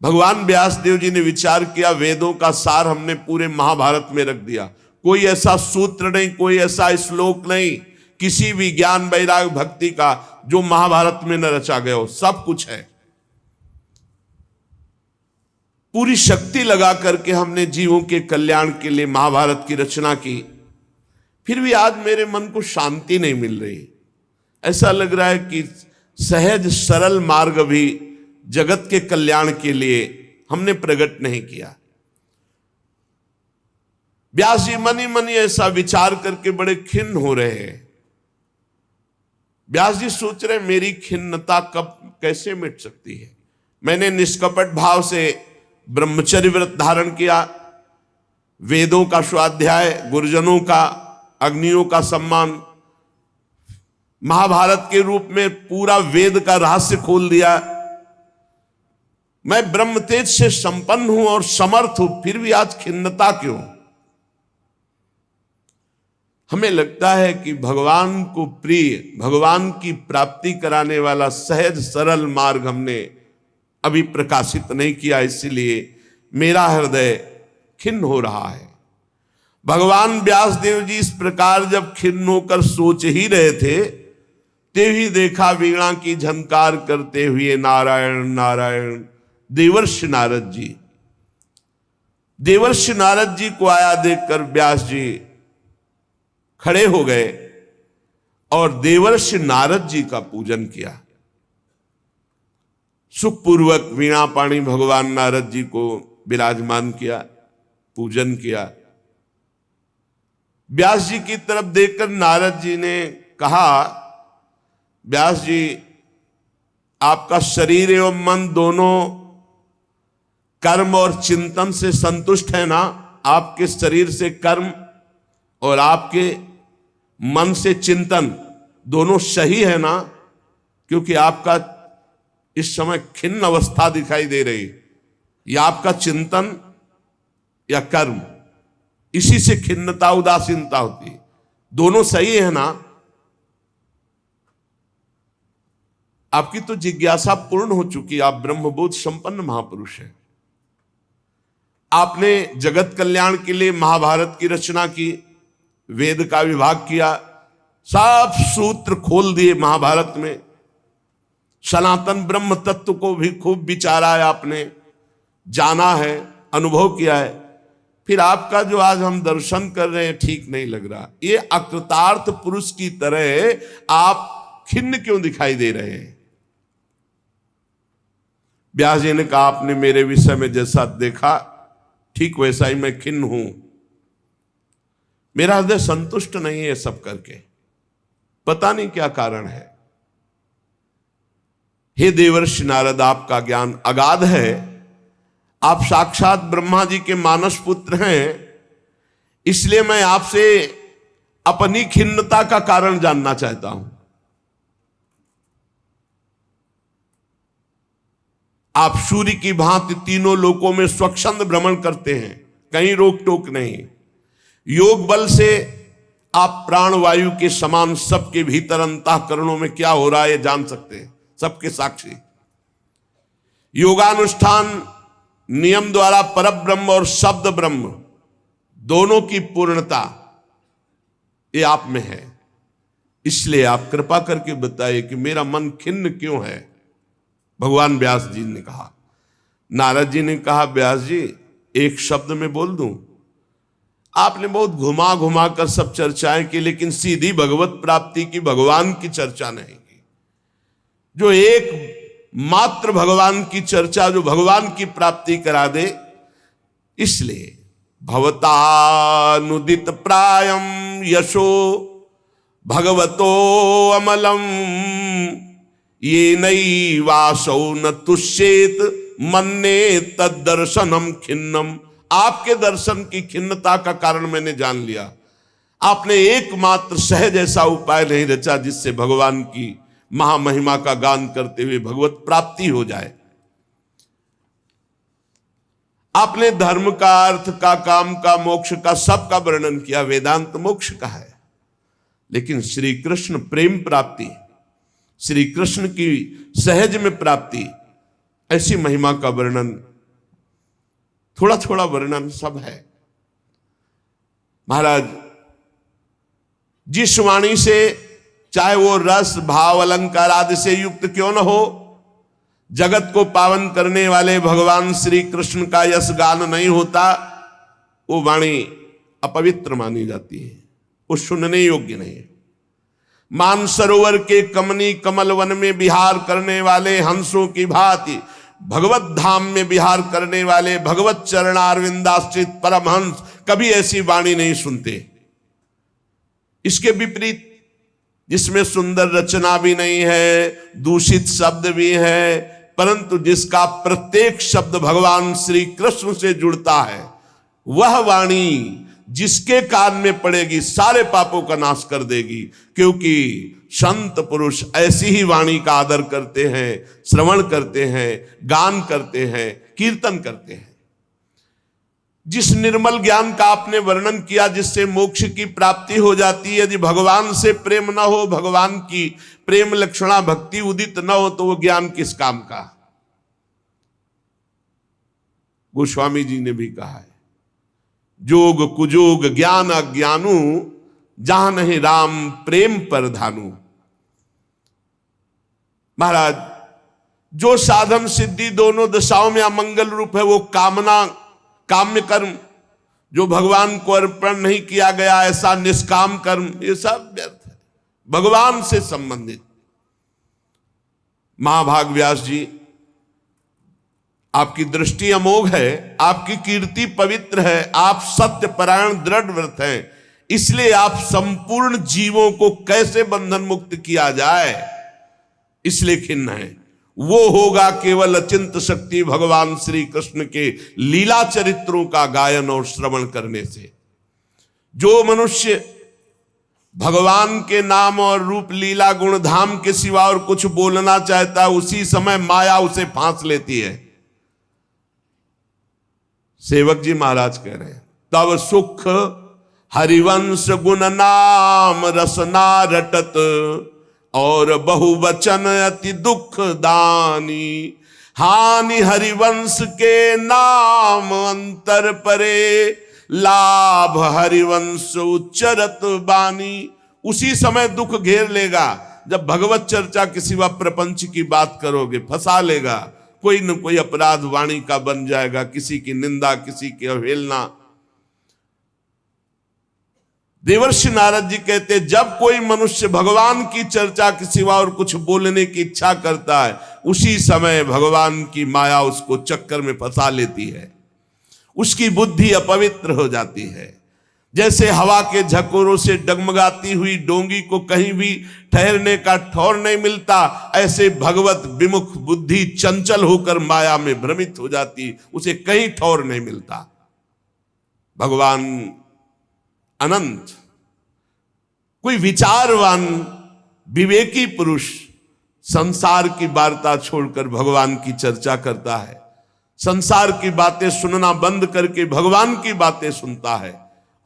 भगवान व्यास देव जी ने विचार किया, वेदों का सार हमने पूरे महाभारत में रख दिया। कोई ऐसा सूत्र नहीं, कोई ऐसा श्लोक नहीं, किसी भी ज्ञान वैराग्य भक्ति का जो महाभारत में न रचा गया हो, सब कुछ है। पूरी शक्ति लगा करके हमने जीवों के कल्याण के लिए महाभारत की रचना की। फिर भी आज मेरे मन को शांति नहीं मिल रही। ऐसा लग रहा है कि सहज सरल मार्ग भी जगत के कल्याण के लिए हमने प्रकट नहीं किया। व्यास जी मनी मनी ऐसा विचार करके बड़े खिन्न हो रहे हैं। व्यास जी सोच रहे मेरी खिन्नता कब कैसे मिट सकती है। मैंने निष्कपट भाव से ब्रह्मचर्य व्रत धारण किया, वेदों का स्वाध्याय, गुरुजनों का, अग्नियों का सम्मान, महाभारत के रूप में पूरा वेद का रहस्य खोल दिया। मैं ब्रह्म तेज से संपन्न हूं और समर्थ हूं, फिर भी आज खिन्नता क्यों? हमें लगता है कि भगवान को प्रिय, भगवान की प्राप्ति कराने वाला सहज सरल मार्ग हमने अभी प्रकाशित नहीं किया, इसलिए मेरा हृदय खिन्न हो रहा है। भगवान व्यास देव जी इस प्रकार जब खिन्न होकर सोच ही रहे थे, तेभी देखा वीणा की झनकार करते हुए नारायण नारायण देवर्षि नारद जी। देवर्षि नारद जी को आया देखकर व्यास जी खड़े हो गए और देवर्षि नारद जी का पूजन किया। सुखपूर्वक वीणा पाणी भगवान नारद जी को विराजमान किया, पूजन किया। व्यास जी की तरफ देखकर नारद जी ने कहा, व्यास जी आपका शरीर एवं मन दोनों कर्म और चिंतन से संतुष्ट है ना? आपके शरीर से कर्म और आपके मन से चिंतन दोनों सही है ना? क्योंकि आपका इस समय खिन्न अवस्था दिखाई दे रही, या आपका चिंतन या कर्म, इसी से खिन्नता उदासीनता होती है। दोनों सही है ना? आपकी तो जिज्ञासा पूर्ण हो चुकी, आप ब्रह्मबोध संपन्न महापुरुष हैं। आपने जगत कल्याण के लिए महाभारत की रचना की, वेद का विभाग किया, सब सूत्र खोल दिए महाभारत में। सनातन ब्रह्म तत्व को भी खूब विचारा है आपने, जाना है, अनुभव किया है। फिर आपका जो आज हम दर्शन कर रहे हैं ठीक नहीं लग रहा। ये अकृतार्थ पुरुष की तरह आप खिन्न क्यों दिखाई दे रहे हैं? व्यास जी ने कहा, आपने मेरे विषय में जैसा देखा ठीक वैसा ही मैं खिन्न हूं। मेरा हृदय संतुष्ट नहीं है सब करके, पता नहीं क्या कारण है। हे देवर्षि नारद, आपका ज्ञान अगाध है, आप साक्षात ब्रह्मा जी के मानस पुत्र हैं, इसलिए मैं आपसे अपनी खिन्नता का कारण जानना चाहता हूं। आप सूर्य की भांति तीनों लोकों में स्वच्छंद भ्रमण करते हैं, कहीं रोक टोक नहीं। योग बल से आप प्राणवायु के समान सबके भीतर अंतःकरणों में क्या हो रहा है ये जान सकते हैं, सबके साक्षी। योगानुष्ठान नियम द्वारा परब्रह्म और शब्द ब्रह्म दोनों की पूर्णता ये आप में है। इसलिए आप कृपा करके बताइए कि मेरा मन खिन्न क्यों है? भगवान व्यास जी ने कहा। नारद जी ने कहा, व्यास जी एक शब्द में बोल दूं? आपने बहुत घुमा घुमा कर सब चर्चाएं की, लेकिन सीधी भगवत प्राप्ति की, भगवान की चर्चा नहीं की। जो एक मात्र भगवान की चर्चा, जो भगवान की प्राप्ति करा दे। इसलिए भवतानुदित प्रायम यशो भगवतो अमलम ये नई वासो न तुष्येत मन्ने तद दर्शनम खिन्नम। आपके दर्शन की खिन्नता का कारण मैंने जान लिया। आपने एकमात्र सहज ऐसा उपाय नहीं रचा जिससे भगवान की महामहिमा का गान करते हुए भगवत प्राप्ति हो जाए। आपने धर्म का, अर्थ का, काम का, मोक्ष का, सबका वर्णन किया, वेदांत मोक्ष का है। लेकिन श्री कृष्ण प्रेम प्राप्ति, श्री कृष्ण की सहज में प्राप्ति, ऐसी महिमा का वर्णन थोड़ा थोड़ा वर्णन सब है। महाराज जिस वाणी से, चाहे वो रस भाव अलंकार आदि से युक्त क्यों न हो, जगत को पावन करने वाले भगवान श्री कृष्ण का यश गान नहीं होता, वो वाणी अपवित्र मानी जाती है, वो सुनने योग्य नहीं है। मानसरोवर के कमनी कमल वन में विहार करने वाले हंसों की भांति भगवत धाम में विहार करने वाले भगवत चरणारविंदाश्रित परमहंस कभी ऐसी वाणी नहीं सुनते। इसके विपरीत, जिसमें सुंदर रचना भी नहीं है, दूषित शब्द भी है, परंतु जिसका प्रत्येक शब्द भगवान श्री कृष्ण से जुड़ता है, वह वाणी जिसके कान में पड़ेगी सारे पापों का नाश कर देगी। क्योंकि संत पुरुष ऐसी ही वाणी का आदर करते हैं, श्रवण करते हैं, गान करते हैं, कीर्तन करते हैं। जिस निर्मल ज्ञान का आपने वर्णन किया, जिससे मोक्ष की प्राप्ति हो जाती है, यदि भगवान से प्रेम न हो, भगवान की प्रेम लक्षणा भक्ति उदित न हो, तो वो ज्ञान किस काम का। गोस्वामी जी ने भी कहा है, जोग कुजोग ज्ञान अज्ञानू, जहां नहीं राम प्रेम पर धानु। महाराज जो साधन सिद्धि दोनों दशाओं में अमंगल रूप है, वो कामना काम्य कर्म, जो भगवान को अर्पण नहीं किया गया, ऐसा निष्काम कर्म, ये सब व्यर्थ है, भगवान से संबंधित। महाभाग व्यास जी, आपकी दृष्टि अमोघ है, आपकी कीर्ति पवित्र है, आप सत्य परायण दृढ़ व्रत हैं, इसलिए आप संपूर्ण जीवों को कैसे बंधन मुक्त किया जाए, इसलिए खिन्न है। वो होगा केवल अचिंत शक्ति भगवान श्री कृष्ण के लीला चरित्रों का गायन और श्रवण करने से। जो मनुष्य भगवान के नाम और रूप लीला गुण धाम के सिवा और कुछ बोलना चाहता है, उसी समय माया उसे फांस लेती है। सेवक जी महाराज कह रहे हैं, तब सुख हरिवंश गुण नाम रसना रटत, और बहुवचन अति दुख दानी। हानि हरिवंश के नाम अंतर परे, लाभ हरिवंश उच्चरत बानी। उसी समय दुख घेर लेगा जब भगवत चर्चा के सिवा प्रपंच की बात करोगे, फंसा लेगा। कोई न कोई अपराध वाणी का बन जाएगा, किसी की निंदा, किसी की अवहेलना। देवर्षि नारद जी कहते, जब कोई मनुष्य भगवान की चर्चा के सिवा और कुछ बोलने की इच्छा करता है, उसी समय भगवान की माया उसको चक्कर में फंसा लेती है, उसकी बुद्धि अपवित्र हो जाती है। जैसे हवा के झकोरों से डगमगाती हुई डोंगी को कहीं भी ठहरने का ठौर नहीं मिलता, ऐसे भगवत विमुख बुद्धि चंचल होकर माया में भ्रमित हो जाती, उसे कहीं ठौर नहीं मिलता। भगवान अनंत, कोई विचारवान विवेकी पुरुष संसार की वार्ता छोड़कर भगवान की चर्चा करता है, संसार की बातें सुनना बंद करके भगवान की बातें सुनता है,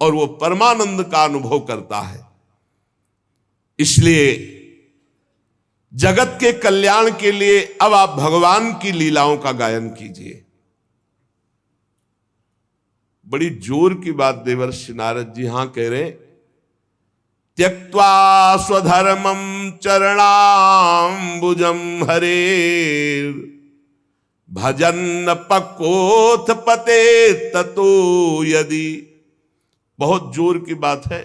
और वो परमानंद का अनुभव करता है। इसलिए जगत के कल्याण के लिए अब आप भगवान की लीलाओं का गायन कीजिए। बड़ी जोर की बात देवर्षि नारद जी यहां कह रहे, त्यक्त्वा स्वधर्मम चरणाम्बुजम हरे, भजन पक्कोथ पते ततो यदि। बहुत जोर की बात है।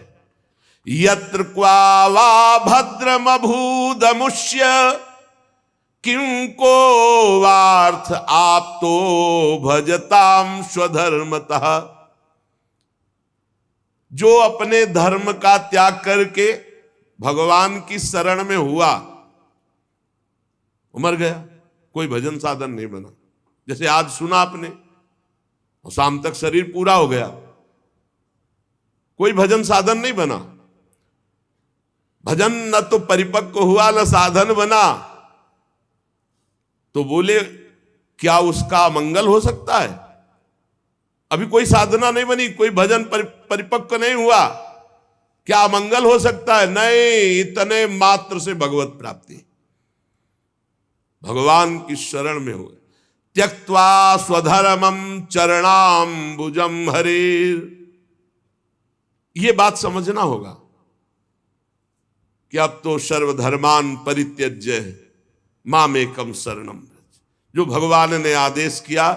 यत्र क्वा वा भद्रमभूदमुष्य, किंको वार्थ आप तो भजताम स्वधर्मतः। जो अपने धर्म का त्याग करके भगवान की शरण में हुआ, मर गया, कोई भजन साधन नहीं बना। जैसे आज सुना आपने, और शाम तक शरीर पूरा हो गया, कोई भजन साधन नहीं बना। भजन न तो परिपक्व हुआ न साधन बना, तो बोले क्या उसका मंगल हो सकता है? अभी कोई साधना नहीं बनी, कोई भजन परिपक्व नहीं हुआ, क्या मंगल हो सकता है? नहीं, इतने मात्र से भगवत प्राप्ति, भगवान की शरण में हुए। त्यक्त्वा स्वधर्मम चरणाम्बुजम हरेर। ये बात समझना होगा कि अब तो सर्वधर्मान परित्यज्य मामेकम शरणम व्रज। जो भगवान ने आदेश किया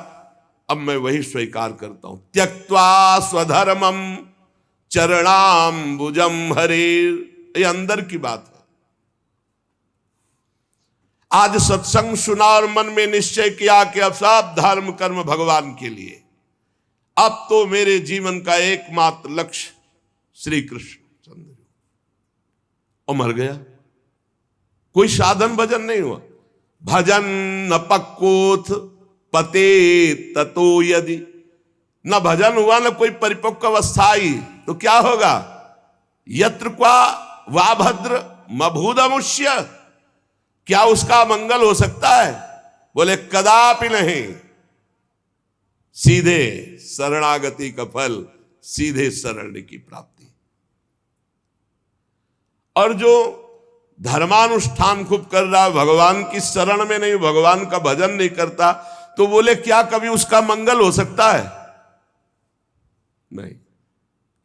अब मैं वही स्वीकार करता हूं। त्यक्त्वा स्वधर्मम चरणाम्बुजम हरेर, ये अंदर की बात है। आज सत्संग सुना और मन में निश्चय किया कि अब सब धर्म कर्म भगवान के लिए, अब तो मेरे जीवन का एकमात्र लक्ष्य श्री कृष्ण चंद्र, और मर गया। कोई साधन भजन नहीं हुआ। भजन न पक्कोथ पते ततो यदि, न भजन हुआ न कोई परिपक्व अवस्था आई तो क्या होगा? यत्र क्वा वा भद्र मभूदमुष्य, क्या उसका मंगल हो सकता है? बोले कदापि नहीं। सीधे शरणागति का फल, सीधे शरण की प्राप्ति। और जो धर्मानुष्ठान खूब कर रहा है, भगवान की शरण में नहीं, भगवान का भजन नहीं करता, तो बोले क्या कभी उसका मंगल हो सकता है? नहीं।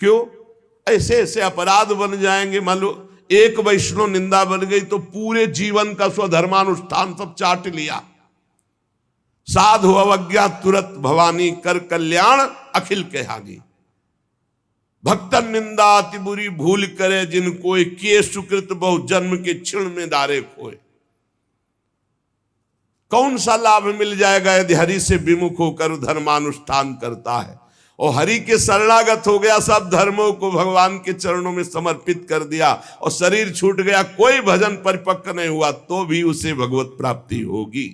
क्यों? ऐसे ऐसे अपराध बन जाएंगे। मान लो एक वैष्णव निंदा बन गई तो पूरे जीवन का स्वधर्मानुष्ठान सब चाट लिया। साधु अवज्ञा तुरंत भवानी, कर कल्याण अखिल के हागी। भक्तन निंदा अति बुरी भूल करे, जिन कोई किए सुकृत बहु जन्म के क्षण में दारे खोए। कौन सा लाभ मिल जाएगा यदि हरि से विमुख होकर धर्मानुष्ठान करता है और हरि के शरणागत हो गया, सब धर्मों को भगवान के चरणों में समर्पित कर दिया और शरीर छूट गया, कोई भजन परिपक्व नहीं हुआ, तो भी उसे भगवत प्राप्ति होगी,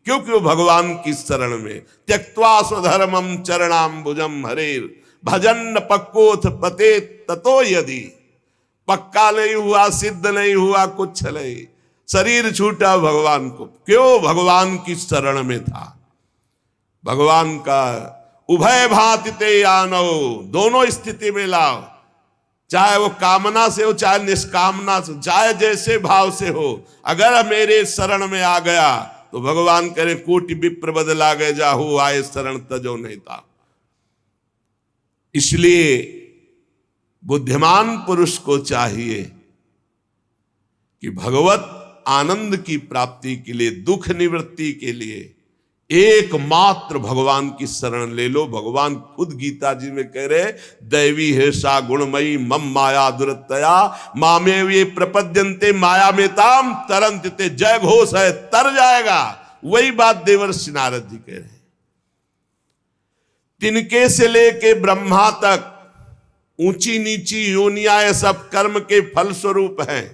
क्योंकि वो भगवान की शरण में। त्यक्त्वा स्वधर्मम चरणाम्बुजम हरेर, भजन न पक्कोथ पते ततो यदि। पक्का नहीं हुआ, सिद्ध नहीं हुआ, कुछ नहीं, शरीर छूटा भगवान को। क्यों? भगवान की शरण में था। भगवान का उभय भांति ते आनो, दोनों स्थिति में लाओ, चाहे वो कामना से हो चाहे निष्कामना से, चाहे जैसे भाव से हो। अगर मेरे शरण में आ गया तो भगवान करे कोटि विप्र बदला गए, जाहू आए शरण तजो नहीं था। इसलिए बुद्धिमान पुरुष को चाहिए कि भगवत आनंद की प्राप्ति के लिए, दुख निवृत्ति के लिए एकमात्र भगवान की शरण ले लो। भगवान खुद गीता जी में कह रहे, दैवी है सा गुणमयी मम माया दुरतया मामे ये प्रपद्यन्ते माया में ताम तरंत ते। जय घोष है, तर जाएगा। वही बात देवर्षि नारद जी कह रहे हैं। तिनके से लेके ब्रह्मा तक ऊंची नीची योनियां सब कर्म के फल स्वरूप हैं।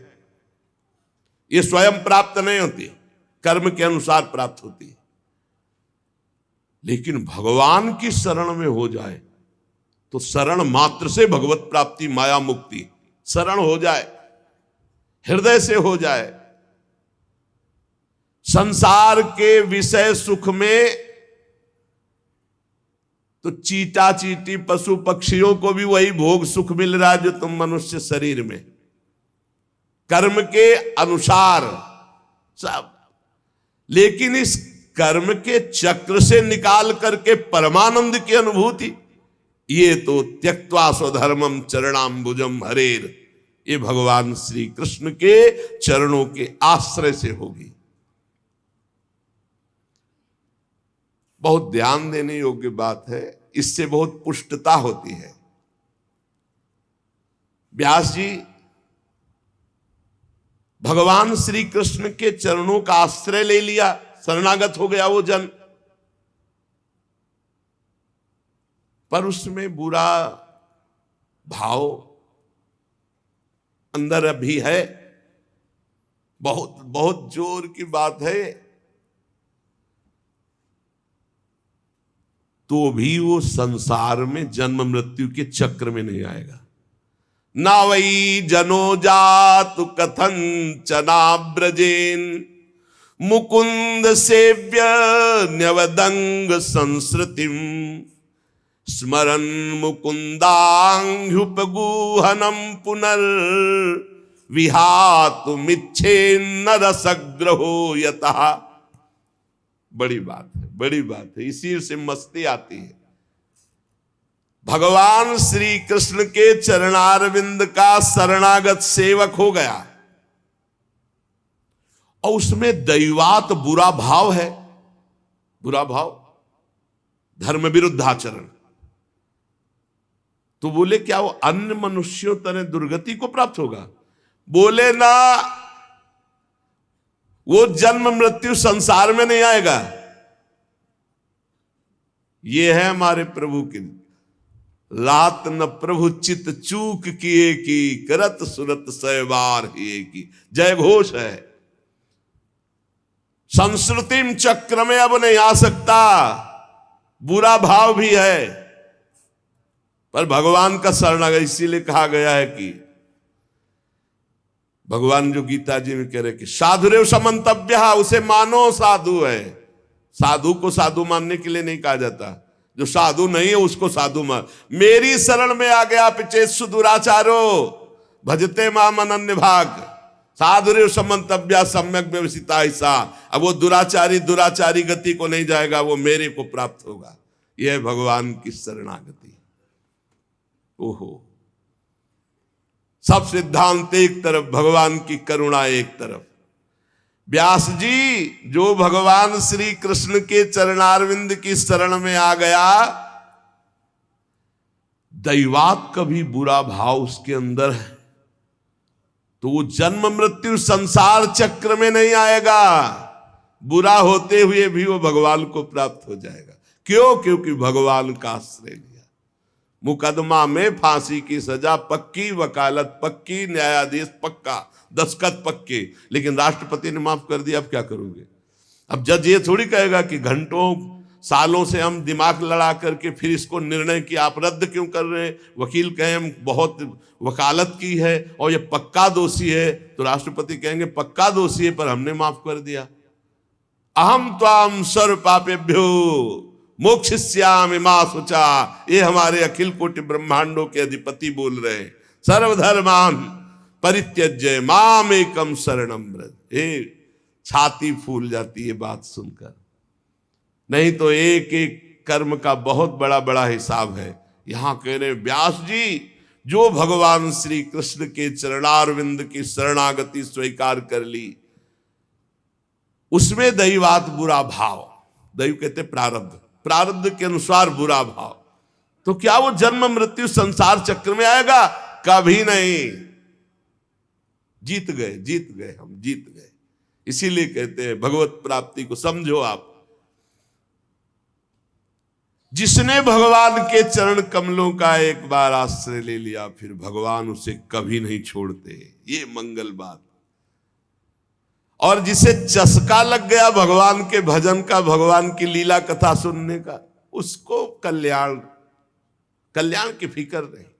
ये स्वयं प्राप्त नहीं होती, कर्म के अनुसार प्राप्त होती है। लेकिन भगवान की शरण में हो जाए तो शरण मात्र से भगवत प्राप्ति, माया मुक्ति। शरण हो जाए, हृदय से हो जाए। संसार के विषय सुख में तो चीटा चीटी पशु पक्षियों को भी वही भोग सुख मिल रहा है जो तुम मनुष्य शरीर में, कर्म के अनुसार सब। लेकिन इस कर्म के चक्र से निकाल करके परमानंद की अनुभूति, ये तो त्यक्त्वा स्वधर्मम चरणाम्बुजम हरेर, ये भगवान श्री कृष्ण के चरणों के आश्रय से होगी। बहुत ध्यान देने योग्य बात है, इससे बहुत पुष्टता होती है। व्यास जी भगवान श्री कृष्ण के चरणों का आश्रय ले लिया, शरणागत हो गया वो जन, पर उसमें बुरा भाव अंदर अभी है। बहुत बहुत जोर की बात है, तो भी वो संसार में जन्म मृत्यु के चक्र में नहीं आएगा। ना वही जनो जातु कथन चनाब्रजेन मुकुंद सेव्य न्यवदंग संस्कृतिम स्मरन मुकुंदांग्युपगुहनम पुनर् विहातुमिच्छे नरसग्रहो यतः। बड़ी बात है, बड़ी बात है, इसी से मस्ती आती है। भगवान श्री कृष्ण के चरणारविंद का शरणागत सेवक हो गया और उसमें दैवात बुरा भाव है, बुरा भाव, धर्म विरुद्ध आचरण। तो बोले क्या वो अन्य मनुष्यों तरह दुर्गति को प्राप्त होगा? बोले ना, वो जन्म मृत्यु संसार में नहीं आएगा। ये है हमारे प्रभु की लात न प्रभु चित चूक किए की, करत सुरत सहवार ही की जय घोष है। संस्कृतिम चक्र में अब नहीं आ सकता, बुरा भाव भी है, पर भगवान का शरणागत। इसीलिए कहा गया है कि भगवान जो गीता जी में कह रहे कि साधुरेव समंतव्य, उसे मानो साधु है। साधु को साधु मानने के लिए नहीं कहा जाता, जो साधु नहीं है उसको साधु मान। मेरी शरण में आ गया पिचेत्सु दुराचारो भजते माम अनन्य भाग, साधुरेव समंतव्य सम्यक व्यवसिता ऐसा। अब वो दुराचारी गति को नहीं जाएगा, वो मेरे को प्राप्त होगा। यह है भगवान की शरणागति। ओहो, सब सिद्धांत एक तरफ, भगवान की करुणा एक तरफ। व्यास जी जो भगवान श्री कृष्ण के चरणारविंद की शरण में आ गया, दैवात का भी बुरा भाव उसके अंदर है, तो वो जन्म मृत्यु संसार चक्र में नहीं आएगा। बुरा होते हुए भी वो भगवान को प्राप्त हो जाएगा। क्यों? क्योंकि भगवान का आश्रय लिया। मुकदमा में फांसी की सजा पक्की, वकालत पक्की, न्यायाधीश पक्का, दस्तखत पक्के, लेकिन राष्ट्रपति ने माफ कर दिया, अब क्या करोगे? अब जज ये थोड़ी कहेगा कि घंटों सालों से हम दिमाग लड़ा करके फिर इसको निर्णय किया, आप रद्द क्यों कर रहे हैं? वकील कहें हम बहुत वकालत की है और ये पक्का दोषी है, तो राष्ट्रपति कहेंगे पक्का दोषी है पर हमने माफ कर दिया। अहम त्वाम सर्व पापेभ्यो मोक्षयिष्यामि मा शुचा, ये हमारे अखिल कोटि ब्रह्मांडों के अधिपति बोल रहे हैं। सर्वधर्मान परित्यज्य माम एकम शरणम व्रज। छाती फूल जाती है बात सुनकर। नहीं तो एक एक कर्म का बहुत बड़ा बड़ा हिसाब है। यहां कह रहे व्यास जी जो भगवान श्री कृष्ण के चरणारविंद की शरणागति स्वीकार कर ली, उसमें दैवात बुरा भाव, दैव कहते प्रारब्ध, प्रारब्ध के अनुसार बुरा भाव, तो क्या वो जन्म मृत्यु संसार चक्र में आएगा? कभी नहीं। जीत गए हम, जीत गए। इसीलिए कहते हैं भगवत प्राप्ति को समझो आप। जिसने भगवान के चरण कमलों का एक बार आश्रय ले लिया, फिर भगवान उसे कभी नहीं छोड़ते। ये मंगल बात। और जिसे चस्का लग गया भगवान के भजन का, भगवान की लीला कथा सुनने का, उसको कल्याण की फिक्र नहीं।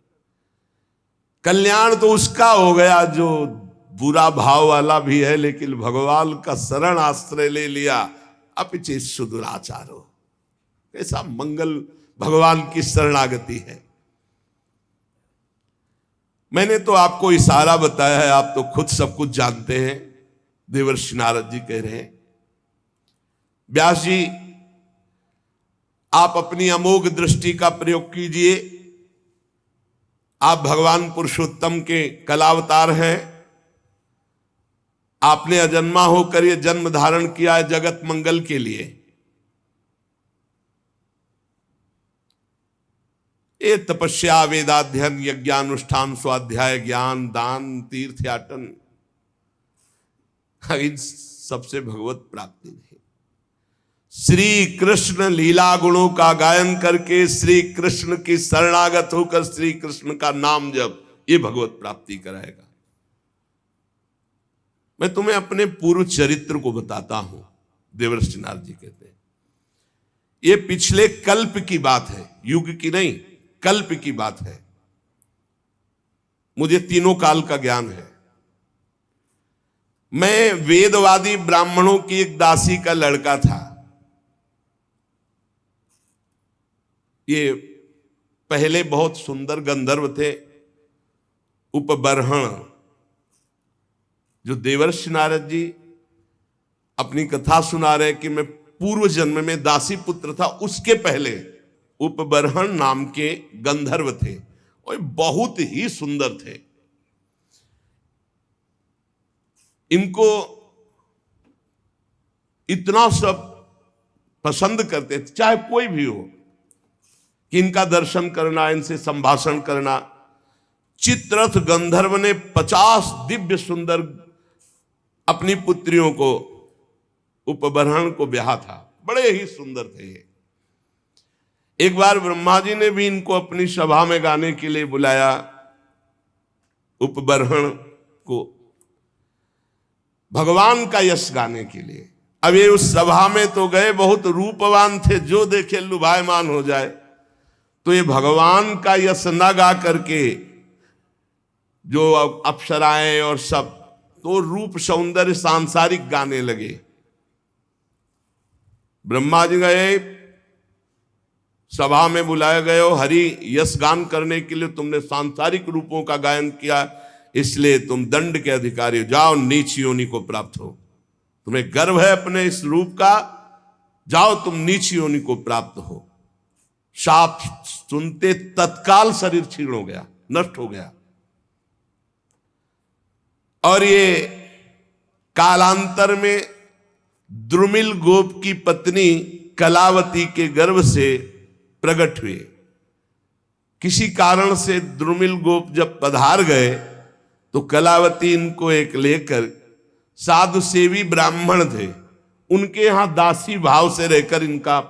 कल्याण तो उसका हो गया जो बुरा भाव वाला भी है, लेकिन भगवान का शरण आश्रय ले लिया। अपिचेत्सु दुराचारो, कैसा मंगल भगवान की शरणागति है। मैंने तो आपको इशारा बताया है, आप तो खुद सब कुछ जानते हैं। देवर्षि नारद जी कह रहे हैं व्यास जी आप अपनी अमोघ दृष्टि का प्रयोग कीजिए। आप भगवान पुरुषोत्तम के कलावतार हैं। आपने अजन्मा होकर यह जन्म धारण किया है जगत मंगल के लिए। ये तपस्या, वेदाध्ययन, यज्ञानुष्ठान, स्वाध्याय, ज्ञान, दान, तीर्थयाटन, इन सबसे भगवत प्राप्ति नहीं। श्री कृष्ण लीला गुणों का गायन करके, श्री कृष्ण की शरणागत होकर श्री कृष्ण का नाम जप, ये भगवत प्राप्ति कराएगा। मैं तुम्हें अपने पूर्व चरित्र को बताता हूं। देवर्षि नारद जी कहते हैं ये पिछले कल्प की बात है, युग की नहीं, कल्प की बात है। मुझे तीनों काल का ज्ञान है। मैं वेदवादी ब्राह्मणों की एक दासी का लड़का था। ये पहले बहुत सुंदर गंधर्व थे, उपबर्हण, जो देवर्षि नारद जी अपनी कथा सुना रहे कि मैं पूर्व जन्म में दासी पुत्र था, उसके पहले उपबर्हण नाम के गंधर्व थे और बहुत ही सुंदर थे। इनको इतना सब पसंद करते थे, चाहे कोई भी हो, कि इनका दर्शन करना, इनसे संभाषण करना। चित्ररथ गंधर्व ने 50 दिव्य सुंदर अपनी पुत्रियों को, उपबर्हण को ब्याहा था। बड़े ही सुंदर थे ये। एक बार ब्रह्मा जी ने भी इनको अपनी सभा में गाने के लिए बुलाया, उपबर्हण को, भगवान का यश गाने के लिए। अब ये उस सभा में तो गए, बहुत रूपवान थे, जो देखे लुभायमान हो जाए। तो ये भगवान का यश न गा करके जो अप्सराएं और सब, तो रूप सौंदर्य सांसारिक गाने लगे। ब्रह्मा जी गए, सभा में बुलाए गए हो, हरि यश गान करने के लिए तुमने सांसारिक रूपों का गायन किया, इसलिए तुम दंड के अधिकारी हो, जाओ नीच योनि को प्राप्त हो। तुम्हें गर्व है अपने इस रूप का, जाओ तुम नीच योनि को प्राप्त हो। शाप सुनते तत्काल शरीर क्षीण हो गया, नष्ट हो गया। और ये कालांतर में द्रुमिल गोप की पत्नी कलावती के गर्भ से प्रकट हुए। किसी कारण से द्रुमिल गोप जब पधार गए तो कलावती इनको एक लेकर, साधु सेवी ब्राह्मण थे, उनके यहां दासी भाव से रहकर इनका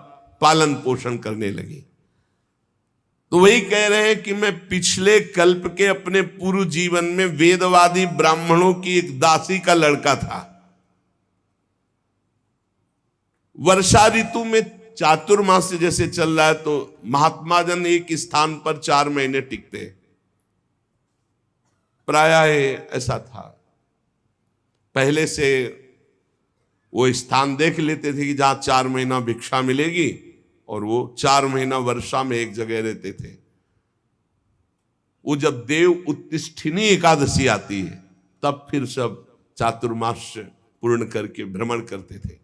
पालन पोषण करने लगी। तो वही कह रहे हैं कि मैं पिछले कल्प के अपने पूर्व जीवन में वेदवादी ब्राह्मणों की एक दासी का लड़का था। वर्षा ऋतु में चातुर्मास्य जैसे चल रहा है, तो महात्मा जन एक स्थान पर 4 महीने टिकते, प्रायः ऐसा था। पहले से वो स्थान देख लेते थे कि जहां 4 महीना भिक्षा मिलेगी, और वो 4 महीना वर्षा में एक जगह रहते थे। वो जब देव उत्तिष्ठिनी एकादशी आती है, तब फिर सब चातुर्मास पूर्ण करके भ्रमण करते थे।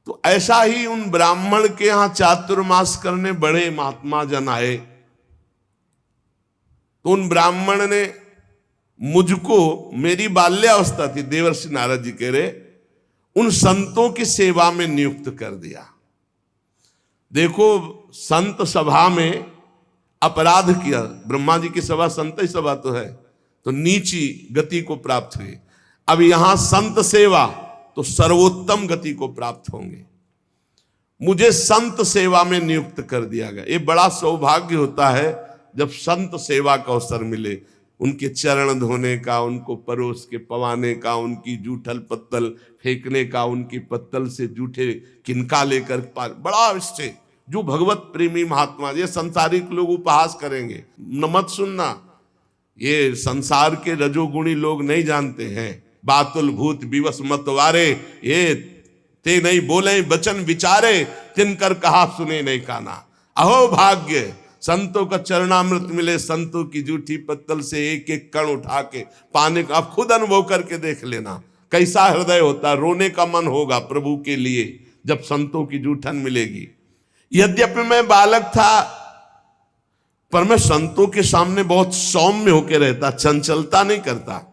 तो ऐसा ही उन ब्राह्मण के यहां चातुर्मास करने बड़े महात्मा जन आए। तो उन ब्राह्मण ने मुझको, मेरी बाल्यावस्था थी, देवर्षि नारद जी कह रहे, उन संतों की सेवा में नियुक्त कर दिया। देखो, संत सभा में अपराध किया, ब्रह्मा जी की सभा संत ही सभा तो है, तो नीची गति को प्राप्त हुई। अब यहां संत सेवा, तो सर्वोत्तम गति को प्राप्त होंगे। मुझे संत सेवा में नियुक्त कर दिया गया। ये बड़ा सौभाग्य होता है जब संत सेवा का अवसर मिले, उनके चरण धोने का, उनको परोस के पवाने का, उनकी जूठल पत्तल फेंकने का, उनकी पत्तल से जूठे किनका लेकर, बड़ा इससे जो भगवत प्रेमी महात्मा, ये संसारिक लोग उपहास करेंगे, न मत सुनना, ये संसार के रजोगुणी लोग नहीं जानते हैं। बातुल भूत विवश मतवारे, ये ते नहीं बोले बचन विचारे, तिनकर कहा सुने नहीं काना। अहो भाग्य, संतों का चरणामृत मिले, संतों की जूठी पत्तल से एक एक कण उठा के पाने का। आप खुद अनुभव करके देख लेना कैसा हृदय होता, रोने का मन होगा प्रभु के लिए जब संतों की जूठन मिलेगी। यद्यपि मैं बालक था, पर मैं संतों के सामने बहुत सौम्य होकर रहता, चंचलता नहीं करता।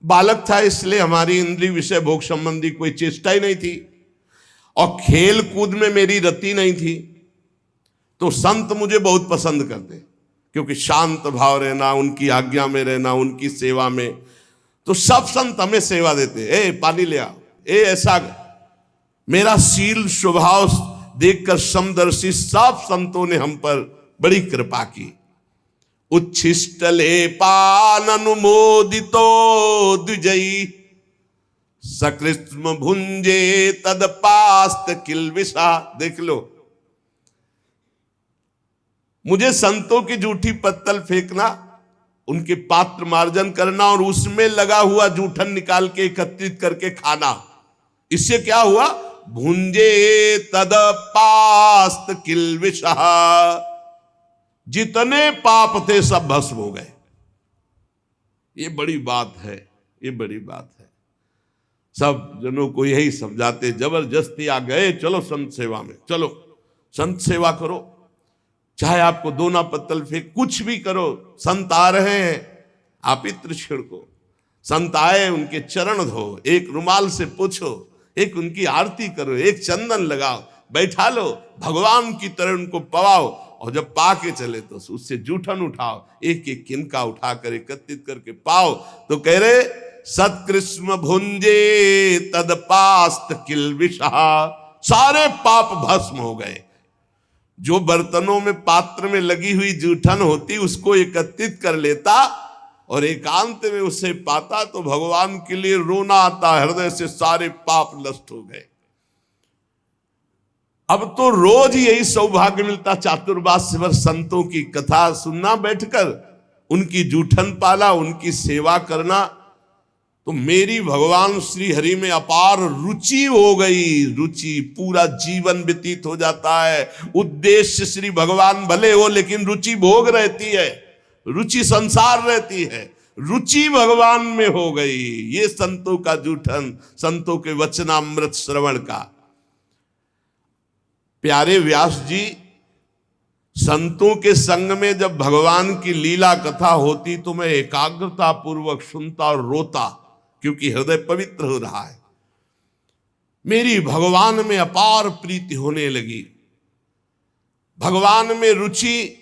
बालक था इसलिए हमारी इंद्रिय विषय भोग संबंधी कोई चेष्टा ही नहीं थी, और खेल कूद में मेरी रति नहीं थी। तो संत मुझे बहुत पसंद करते, क्योंकि शांत भाव रहना, उनकी आज्ञा में रहना, उनकी सेवा में। तो सब संत हमें सेवा देते, ए पानी ले आ, ए ऐसा। मेरा शील स्वभाव देखकर समदर्शी सब संतों ने हम पर बड़ी कृपा की। उच्छिष्टले पान अनुमोदितो द्विजयी, सकृष्म भुंजे तदपास्त किलविषा। देख लो, मुझे संतों की जूठी पत्तल फेंकना, उनके पात्र मार्जन करना और उसमें लगा हुआ जूठन निकाल के एकत्रित करके खाना, इससे क्या हुआ? भुंजे तदपास्त किलविषा, जितने पाप थे सब भस्म हो गए। ये बड़ी बात है, ये बड़ी बात है। सब जनों को यही समझाते, जबरदस्ती आ गए, चलो संत सेवा में, चलो संत सेवा करो, चाहे आपको दोना पत्तल फेंक, कुछ भी करो, संत आ रहे हैं, आप इत्र छिड़को, संत आए उनके चरण धो, एक रुमाल से पूछो, एक उनकी आरती करो, एक चंदन लगाओ, बैठा लो, भगवान की तरह उनको पवाओ, और जब पा के चले तो उससे जूठन उठाओ, एक एक किनका उठाकर एकत्रित करके पाओ। तो कह रहे सत्कृष्ण भुंजे तदपास्त किलबिषा, सारे पाप भस्म हो गए। जो बर्तनों में पात्र में लगी हुई जूठन होती उसको एकत्रित कर लेता और एकांत में उसे पाता तो भगवान के लिए रोना आता, हृदय से सारे पाप नष्ट हो गए। अब तो रोज यही सौभाग्य मिलता चातुर्मास्य भर संतों की कथा सुनना, बैठकर उनकी जूठन पाला, उनकी सेवा करना। तो मेरी भगवान श्री हरि में अपार रुचि हो गई, रुचि, पूरा जीवन व्यतीत हो जाता है। उद्देश्य श्री भगवान भले हो लेकिन रुचि भोग रहती है, रुचि संसार रहती है, रुचि भगवान में हो गई। ये संतों का जूठन, संतों के वचनामृत श्रवण का। प्यारे व्यास जी, संतों के संग में जब भगवान की लीला कथा होती तो मैं एकाग्रता पूर्वक सुनता और रोता, क्योंकि हृदय पवित्र हो रहा है। मेरी भगवान में अपार प्रीति होने लगी, भगवान में रुचि,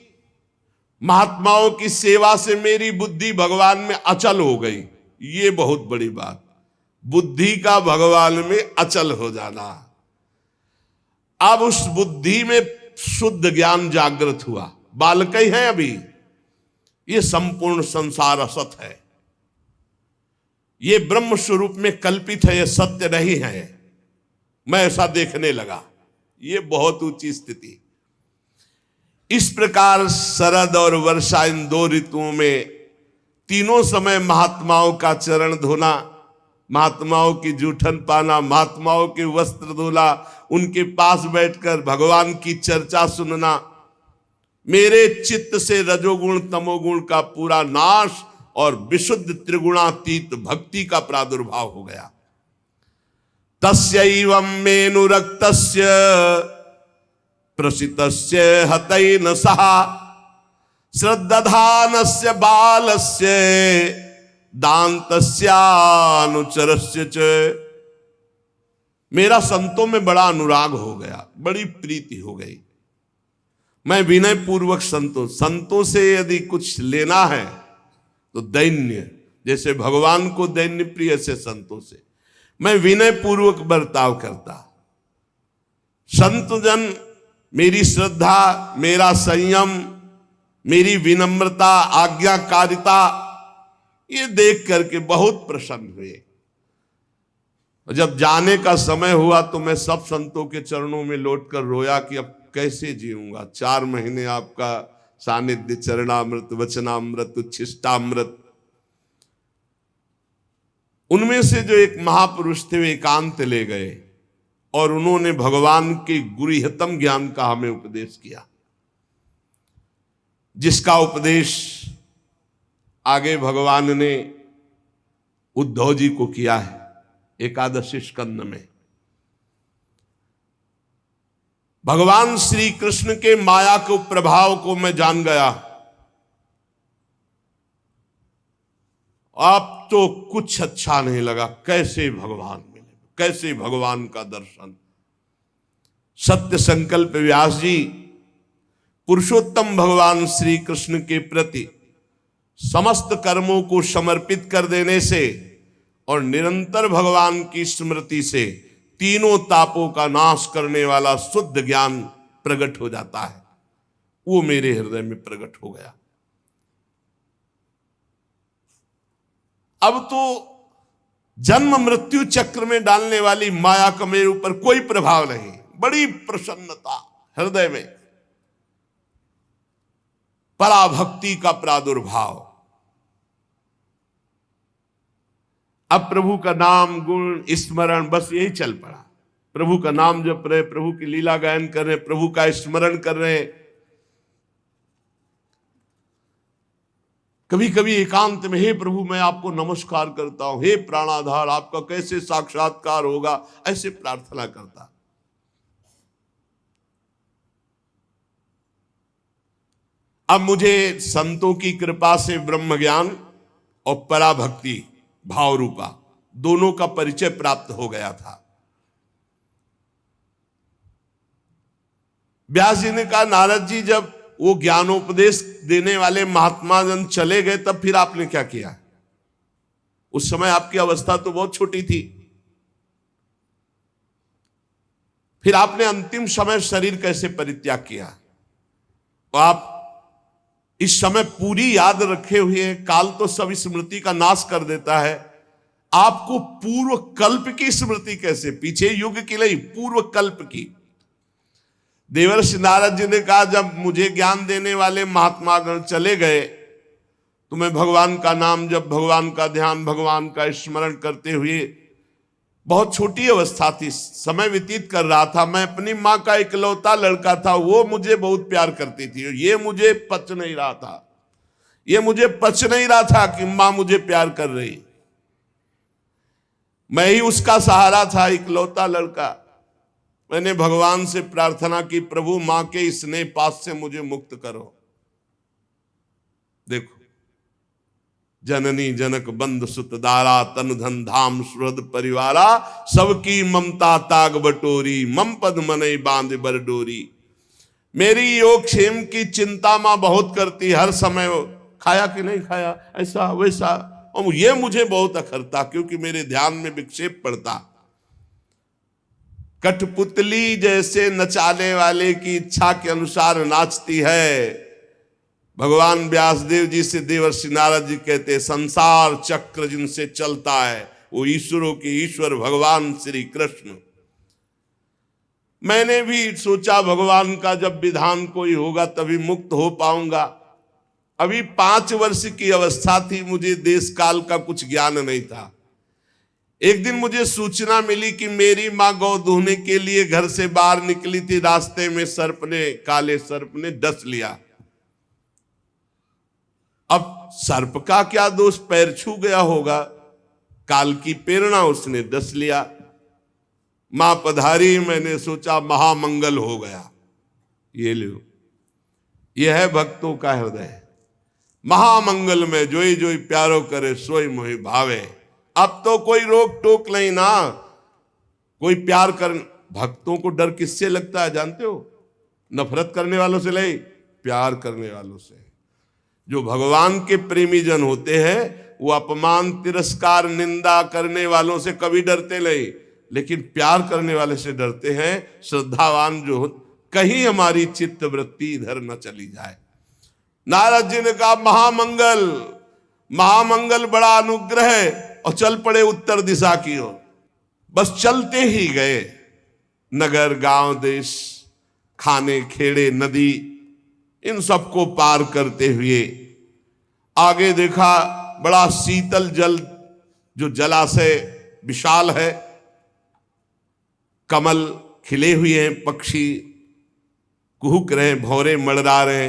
महात्माओं की सेवा से मेरी बुद्धि भगवान में अचल हो गई। ये बहुत बड़ी बात, बुद्धि का भगवान में अचल हो जाना। अब उस बुद्धि में शुद्ध ज्ञान जागृत हुआ। बालक ही हैं अभी, ये संपूर्ण संसार असत है, ये ब्रह्म स्वरूप में कल्पित है, ये सत्य नहीं है। मैं ऐसा देखने लगा, ये बहुत ऊंची स्थिति। इस प्रकार शरद और वर्षा, इन दो ऋतुओं में तीनों समय महात्माओं का चरण धोना, महात्माओं की जूठन पाना, महात्माओं के वस्त्र धोना, उनके पास बैठकर भगवान की चर्चा सुनना, मेरे चित्त से रजोगुण तमोगुण का पूरा नाश और विशुद्ध त्रिगुणातीत भक्ति का प्रादुर्भाव हो गया। तस्यैवं मेनुरक्तस्य प्रसितस्य हतैन सह श्रद्धानस्य बालस्य दान्तस्यानुचरस्य च। मेरा संतों में बड़ा अनुराग हो गया, बड़ी प्रीति हो गई। मैं विनय पूर्वक संतों से यदि कुछ लेना है तो दैन्य, जैसे भगवान को दैन्य प्रिय से संतों से मैं विनय पूर्वक बर्ताव करता। संत जन मेरी श्रद्धा, मेरा संयम, मेरी विनम्रता, आज्ञाकारिता, ये देख करके बहुत प्रसन्न हुए। जब जाने का समय हुआ तो मैं सब संतों के चरणों में लौटकर रोया कि अब कैसे जीऊंगा। 4 महीने आपका सानिध्य, चरणामृत, वचनामृत, उच्छिष्टामृत। उनमें से जो एक महापुरुष थे वे एकांत ले गए और उन्होंने भगवान के गुरुहितम ज्ञान का हमें उपदेश किया, जिसका उपदेश आगे भगवान ने उद्धव जी को किया है एकादशी स्कंद में। भगवान श्री कृष्ण के माया के प्रभाव को मैं जान गया। अब तो कुछ अच्छा नहीं लगा, कैसे भगवान मिले, कैसे भगवान का दर्शन। सत्य संकल्प व्यास जी पुरुषोत्तम भगवान श्री कृष्ण के प्रति समस्त कर्मों को समर्पित कर देने से और निरंतर भगवान की स्मृति से तीनों तापों का नाश करने वाला शुद्ध ज्ञान प्रकट हो जाता है। वो मेरे हृदय में प्रकट हो गया। अब तो जन्म मृत्यु चक्र में डालने वाली माया का मेरे ऊपर कोई प्रभाव नहीं। बड़ी प्रसन्नता हृदय में, पराभक्ति का प्रादुर्भाव। अब प्रभु का नाम, गुण, स्मरण, बस यही चल पड़ा। प्रभु का नाम जप रहे, प्रभु की लीला गायन कर रहे, प्रभु का स्मरण कर रहे। कभी कभी एकांत में, हे प्रभु मैं आपको नमस्कार करता हूं, हे प्राणाधार आपका कैसे साक्षात्कार होगा, ऐसे प्रार्थना करता। अब मुझे संतों की कृपा से ब्रह्म ज्ञान और पराभक्ति भाव रूपा दोनों का परिचय प्राप्त हो गया था। व्यास जी ने कहा, नारद जी जब वो ज्ञानोपदेश देने वाले महात्मा जन चले गए तब फिर आपने क्या किया? उस समय आपकी अवस्था तो बहुत छोटी थी, फिर आपने अंतिम समय शरीर कैसे परित्याग किया? तो आप इस समय पूरी याद रखे हुए हैं, काल तो सब स्मृति का नाश कर देता है, आपको पूर्व कल्प की स्मृति कैसे? पीछे युग की नहीं, पूर्व कल्प की। देवर्षि नारद जी ने कहा, जब मुझे ज्ञान देने वाले महात्मा गण चले गए तो मैं भगवान का नाम जब, भगवान का ध्यान, भगवान का स्मरण करते हुए, बहुत छोटी अवस्था थी, समय व्यतीत कर रहा था। मैं अपनी माँ का इकलौता लड़का था, वो मुझे बहुत प्यार करती थी, ये मुझे पच नहीं रहा था, ये मुझे पच नहीं रहा था कि माँ मुझे प्यार कर रही। मैं ही उसका सहारा था, इकलौता लड़का। मैंने भगवान से प्रार्थना की, प्रभु मां के स्नेह पास से मुझे मुक्त करो। देखो, जननी जनक बंद सुत दारा, तन धन धाम सुहृद परिवारा, सबकी ममता ताग बटोरी, मम पद मनई बांध बर डोरी। मेरी योग क्षेम की चिंता मां बहुत करती, हर समय खाया कि नहीं खाया, ऐसा वैसा, और ये मुझे बहुत अखरता क्योंकि मेरे ध्यान में विक्षेप पड़ता। कठपुतली जैसे नचाने वाले की इच्छा के अनुसार नाचती है। भगवान व्यासदेव जी से देवर्षि नारद जी कहते हैं, संसार चक्र जिनसे चलता है वो ईश्वरों के ईश्वर भगवान श्री कृष्ण। मैंने भी सोचा भगवान का जब विधान कोई होगा तभी मुक्त हो पाऊंगा। अभी 5 वर्ष की अवस्था थी, मुझे देश काल का कुछ ज्ञान नहीं था। एक दिन मुझे सूचना मिली कि मेरी मां गौ दूहने के लिए घर से बाहर निकली थी, रास्ते में सर्प ने, काले सर्प ने डस लिया। अब सर्प का क्या दोष, पैर छू गया होगा, काल की प्रेरणा, उसने डस लिया। मां पधारी, मैंने सोचा महामंगल हो गया। ये लो, यह है भक्तों का हृदय। महामंगल में जोई जोई प्यारो करे, सोई मोहि भावे। अब तो कोई रोक टोक नहीं ना, कोई प्यार कर। भक्तों को डर किससे लगता है जानते हो? नफरत करने वालों से नहीं, प्यार करने वालों से। जो भगवान के प्रेमी जन होते हैं वो अपमान, तिरस्कार, निंदा करने वालों से कभी डरते नहीं, लेकिन प्यार करने वाले से डरते हैं। श्रद्धावान जो, कहीं हमारी चित्त वृत्ति इधर न चली जाए। नारद जी ने कहा, महामंगल, महामंगल, बड़ा अनुग्रह है, और चल पड़े उत्तर दिशा की ओर। बस चलते ही गए, नगर, गांव, देश, खाने, खेड़े, नदी, इन सबको पार करते हुए आगे देखा बड़ा शीतल जल, जो जलाशय विशाल है, कमल खिले हुए हैं, पक्षी कुहुक रहे, भौरे मड़रा रहे।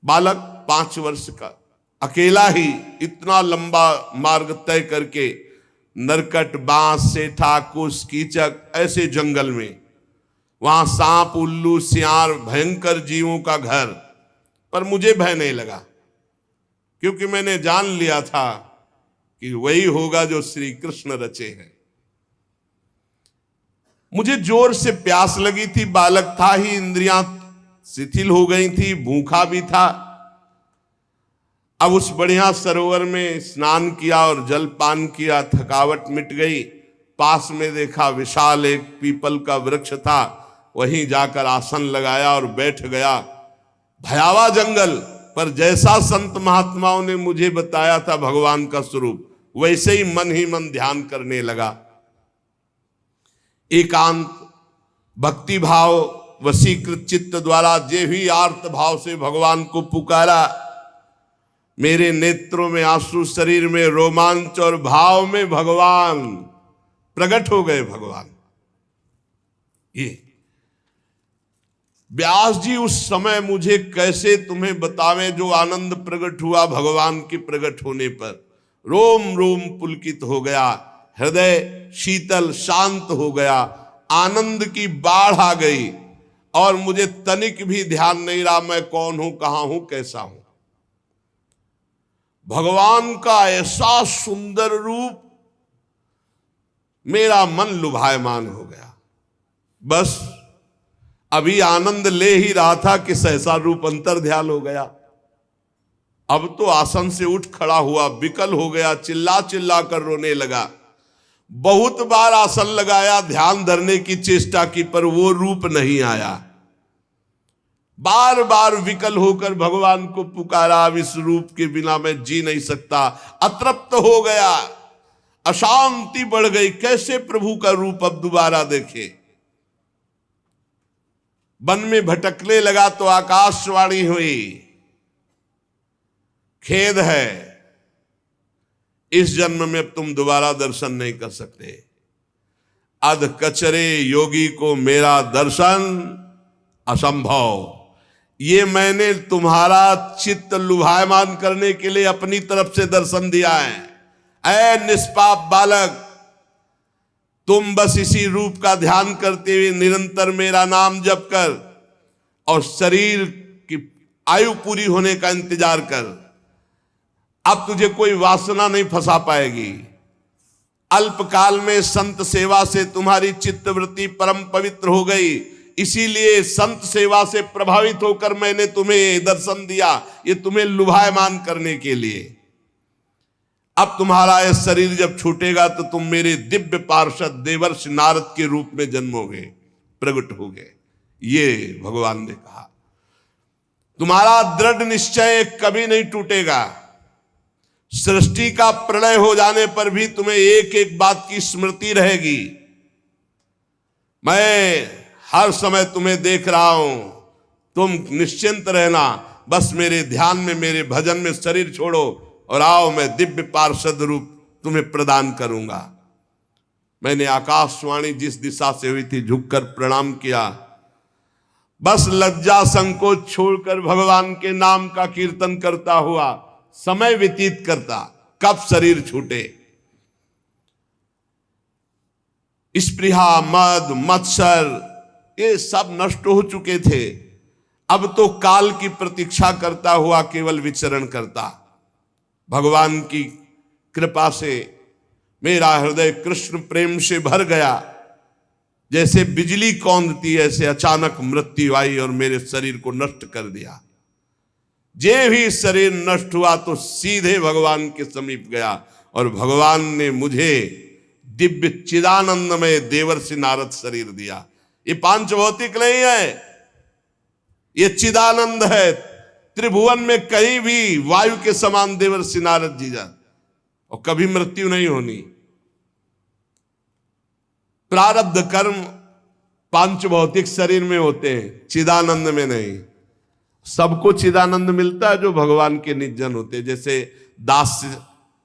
बालक 5 वर्ष का अकेला ही इतना लंबा मार्ग तय करके, नरकट, बांस, सेठा, कुश, कीचक, ऐसे जंगल में, वहां सांप, उल्लू, सियार, भयंकर जीवों का घर, पर मुझे भय नहीं लगा क्योंकि मैंने जान लिया था कि वही होगा जो श्री कृष्ण रचे हैं। मुझे जोर से प्यास लगी थी, बालक था ही, इंद्रियां शिथिल हो गई थी, भूखा भी था। अब उस बढ़िया सरोवर में स्नान किया और जलपान किया, थकावट मिट गई। पास में देखा विशाल एक पीपल का वृक्ष था, वहीं जाकर आसन लगाया और बैठ गया। भयावह जंगल, पर जैसा संत महात्माओं ने मुझे बताया था भगवान का स्वरूप, वैसे ही मन ध्यान करने लगा। एकांत भक्ति भाव, वशीकृत चित्त द्वारा जे भी आर्त भाव से भगवान को पुकारा, मेरे नेत्रों में आंसू, शरीर में रोमांच और भाव में भगवान प्रकट हो गए। भगवान ये व्यास जी उस समय मुझे कैसे तुम्हें बतावें जो आनंद प्रकट हुआ भगवान के प्रकट होने पर। रोम रोम पुलकित हो गया, हृदय शीतल शांत हो गया, आनंद की बाढ़ आ गई और मुझे तनिक भी ध्यान नहीं रहा मैं कौन हूं, कहां हूं, कैसा हूं। भगवान का ऐसा सुंदर रूप, मेरा मन लुभायमान हो गया। बस अभी आनंद ले ही रहा था कि सहसा रूप अंतर ध्यान हो गया। अब तो आसन से उठ खड़ा हुआ, विकल हो गया, चिल्ला चिल्ला कर रोने लगा। बहुत बार आसन लगाया, ध्यान धरने की चेष्टा की, पर वो रूप नहीं आया। बार बार विकल होकर भगवान को पुकारा, अब इस रूप के बिना मैं जी नहीं सकता। अतृप्त हो गया, अशांति बढ़ गई, कैसे प्रभु का रूप अब दोबारा देखे। वन में भटकने लगा तो आकाशवाणी हुई, खेद है, इस जन्म में अब तुम दोबारा दर्शन नहीं कर सकते। अध कचरे योगी को मेरा दर्शन असंभव। ये मैंने तुम्हारा चित्त लुभायमान करने के लिए अपनी तरफ से दर्शन दिया है। ऐ निष्पाप बालक, तुम बस इसी रूप का ध्यान करते हुए निरंतर मेरा नाम जप कर और शरीर की आयु पूरी होने का इंतजार कर। अब तुझे कोई वासना नहीं फंसा पाएगी। अल्पकाल में संत सेवा से तुम्हारी चित्तवृत्ति परम पवित्र हो गई, इसीलिए संत सेवा से प्रभावित होकर मैंने तुम्हें दर्शन दिया, ये तुम्हें लुभायमान करने के लिए। अब तुम्हारा यह शरीर जब छूटेगा तो तुम मेरे दिव्य पार्षद देवर्षि नारद के रूप में जन्मोगे, प्रकट होगे। ये भगवान ने कहा। तुम्हारा दृढ़ निश्चय कभी नहीं टूटेगा। सृष्टि का प्रलय हो जाने पर भी तुम्हें एक एक बात की स्मृति रहेगी। मैं हर समय तुम्हें देख रहा हूं, तुम निश्चिंत रहना, बस मेरे ध्यान में, मेरे भजन में शरीर छोड़ो और आओ, मैं दिव्य पार्षद रूप तुम्हें प्रदान करूंगा। मैंने आकाशवाणी जिस दिशा से हुई थी झुककर प्रणाम किया। बस लज्जा संकोच छोड़कर भगवान के नाम का कीर्तन करता हुआ समय व्यतीत करता, कब शरीर छूटे। स्पृहा, मद, मत्सर ये सब नष्ट हो चुके थे। अब तो काल की प्रतीक्षा करता हुआ केवल विचरण करता। भगवान की कृपा से मेरा हृदय कृष्ण प्रेम से भर गया। जैसे बिजली कौंधती ऐसे अचानक मृत्यु आई और मेरे शरीर को नष्ट कर दिया। जे भी शरीर नष्ट हुआ तो सीधे भगवान के समीप गया और भगवान ने मुझे दिव्य चिदानंदमय देवर्षि नारद शरीर दिया। ये पांच भौतिक नहीं है, ये चिदानंद है। त्रिभुवन में कहीं भी वायु के समान देवर्षि नारद जी जाते और कभी मृत्यु नहीं होनी। प्रारब्ध कर्म पांच भौतिक शरीर में होते हैं, चिदानंद में नहीं। सबको चिदानंद मिलता है जो भगवान के निजन होते हैं, जैसे दास्य,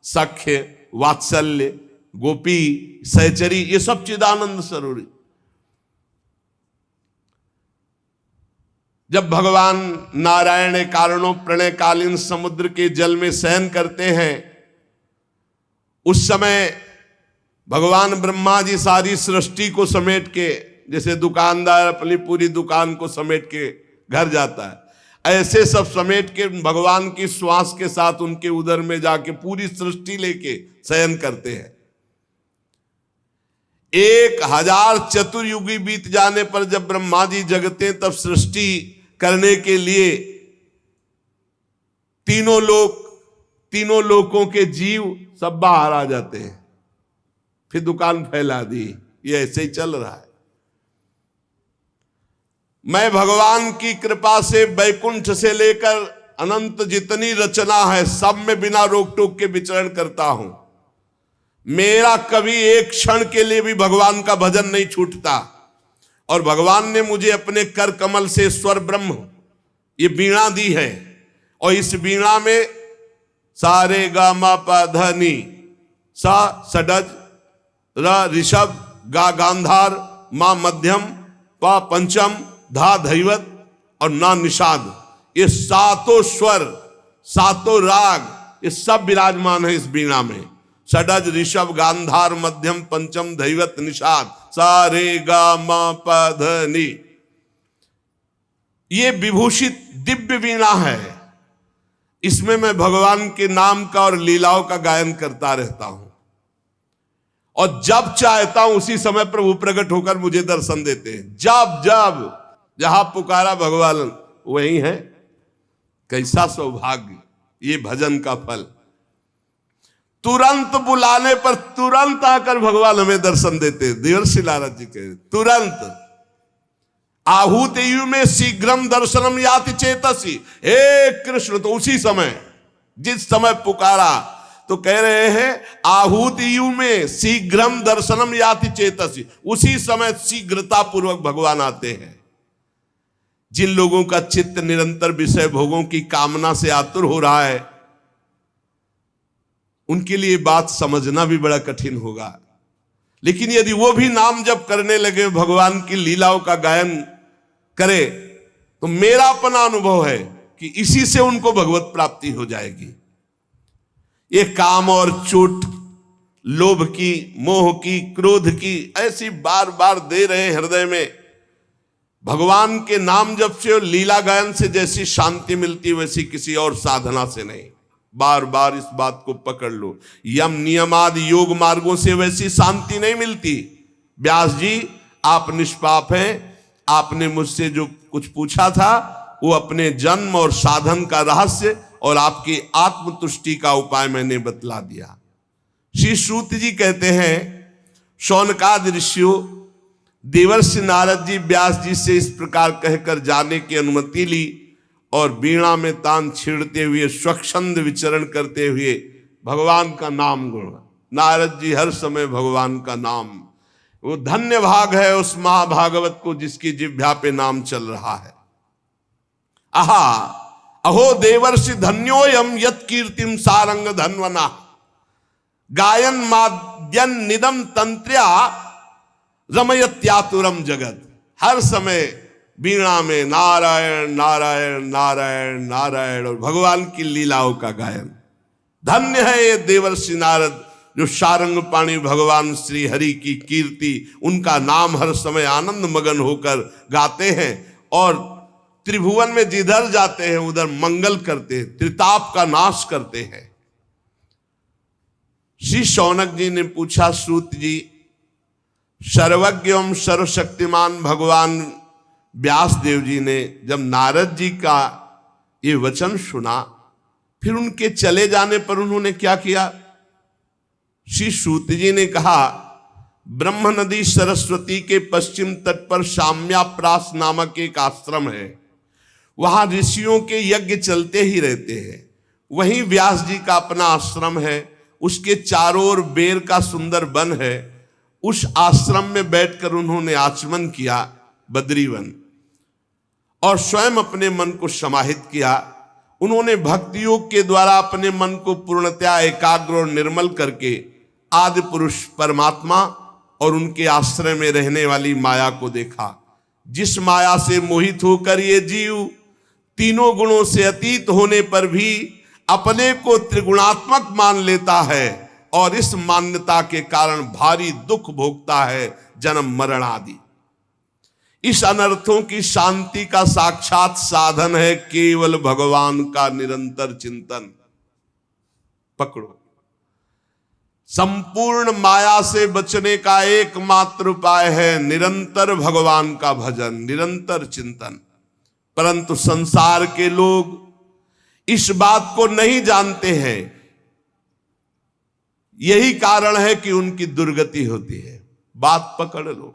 सख्य, वात्सल्य, गोपी, सहचरी, ये सब चिदानंद स्वरूप। जब भगवान नारायण कारणों प्रणयकालीन समुद्र के जल में शयन करते हैं, उस समय भगवान ब्रह्मा जी सारी सृष्टि को समेट के, जैसे दुकानदार अपनी पूरी दुकान को समेट के घर जाता है, ऐसे सब समेट के भगवान की श्वास के साथ उनके उदर में जाके पूरी सृष्टि लेके शयन करते हैं। 1000 चतुर्युगी बीत जाने पर जब ब्रह्मा जी जगते तब सृष्टि करने के लिए तीनों लोकों के जीव सब बाहर आ जाते हैं। फिर दुकान फैला दी। ये ऐसे ही चल रहा है। मैं भगवान की कृपा से बैकुंठ से लेकर अनंत जितनी रचना है सब में बिना रोक टोक के विचरण करता हूं। मेरा कभी एक क्षण के लिए भी भगवान का भजन नहीं छूटता। और भगवान ने मुझे अपने कर कमल से स्वर ब्रह्म ये वीणा दी है, और इस वीणा में सा रे गा मा पा ध नी, सा सडज, र ऋषभ, गा गांधार, मा मध्यम, पा पंचम, धा धैवत, और ना निषाद, ये सातों स्वर, सातों राग, ये सब विराजमान है इस वीणा में। षडज, ऋषभ, गांधार, मध्यम, पंचम, धैवत, निषाद, सा रे गा मा पा ध नि। ये विभूषित दिव्य वीणा है। इसमें मैं भगवान के नाम का और लीलाओं का गायन करता रहता हूं, और जब चाहता हूं उसी समय प्रभु प्रकट होकर मुझे दर्शन देते हैं। जब जब जहां पुकारा भगवान वहीं है। कैसा सौभाग्य, ये भजन का फल। तुरंत बुलाने पर तुरंत आकर भगवान हमें दर्शन देते। देवर्षि नारद जी कहे तुरंत। आहूत यु में शीघ्रम दर्शनम याति चेतसी। हे कृष्ण, तो उसी समय, जिस समय पुकारा, तो कह रहे हैं आहूत यु में शीघ्रम दर्शनम याति चेतसी, उसी समय शीघ्रता पूर्वक भगवान आते हैं। जिन लोगों का चित्त निरंतर विषय भोगों की कामना से आतुर हो रहा है, उनके लिए बात समझना भी बड़ा कठिन होगा। लेकिन यदि वो भी नाम जप करने लगे, भगवान की लीलाओं का गायन करे, तो मेरा अपना अनुभव है कि इसी से उनको भगवत प्राप्ति हो जाएगी। ये काम और चोट, लोभ की, मोह की, क्रोध की, ऐसी बार बार दे रहे हृदय में। भगवान के नाम जप से और लीला गायन से जैसी शांति मिलती, वैसी किसी और साधना से नहीं। बार बार इस बात को पकड़ लो। यम नियम आदि योग मार्गों से वैसी शांति नहीं मिलती। व्यास जी, आप निष्पाप हैं। आपने मुझसे जो कुछ पूछा था वो अपने जन्म और साधन का रहस्य और आपकी आत्मतुष्टि का उपाय मैंने बतला दिया। श्री सूत जी कहते हैं, शौनकादि ऋषियों, देवर्षि नारद जी व्यास जी से इस प्रकार कहकर जाने की अनुमति ली और वीणा में तान छेड़ते हुए, स्वच्छंद विचरण करते हुए भगवान का नाम गुण। नारद जी हर समय भगवान का नाम, वो धन्य भाग है उस महाभागवत को जिसकी जिह्वा पे नाम चल रहा है। आहा, अहो देवर्षि धन्योयम यत् कीर्तिम सारंग धन्वना गायन माद्यन निदम तंत्र्या रमयत्यातुरम जगत। हर समय वीणा में नारायण नारायण नारायण नारायण और भगवान की लीलाओं का गायन। धन्य है ये देवर्षि नारद जो सारंग पाणी भगवान श्री हरि की कीर्ति, उनका नाम हर समय आनंद मगन होकर गाते हैं और त्रिभुवन में जिधर जाते हैं उधर मंगल करते हैं, त्रिताप का नाश करते हैं। श्री शौनक जी ने पूछा, सूत जी, सर्वज्ञ एवं सर्वशक्तिमान भगवान व्यास देव जी ने जब नारद जी का ये वचन सुना, फिर उनके चले जाने पर उन्होंने क्या किया? श्री सूत जी ने कहा, ब्रह्म नदी सरस्वती के पश्चिम तट पर शाम्याप्रास नामक एक आश्रम है। वहां ऋषियों के यज्ञ चलते ही रहते हैं। वहीं व्यास जी का अपना आश्रम है। उसके चारों ओर बेर का सुंदर वन है। उस आश्रम में बैठकर उन्होंने आचमन किया, बद्रीवन, और स्वयं अपने मन को समाहित किया। उन्होंने भक्ति योग के द्वारा अपने मन को पूर्णतया एकाग्र और निर्मल करके आदि पुरुष परमात्मा और उनके आश्रय में रहने वाली माया को देखा, जिस माया से मोहित होकर ये जीव तीनों गुणों से अतीत होने पर भी अपने को त्रिगुणात्मक मान लेता है और इस मान्यता के कारण भारी दुख भोगता है, जन्म मरण आदि। इस अनर्थों की शांति का साक्षात साधन है केवल भगवान का निरंतर चिंतन। पकड़ो, संपूर्ण माया से बचने का एकमात्र उपाय है निरंतर भगवान का भजन, निरंतर चिंतन। परंतु संसार के लोग इस बात को नहीं जानते हैं। यही कारण है कि उनकी दुर्गति होती है। बात पकड़ लो।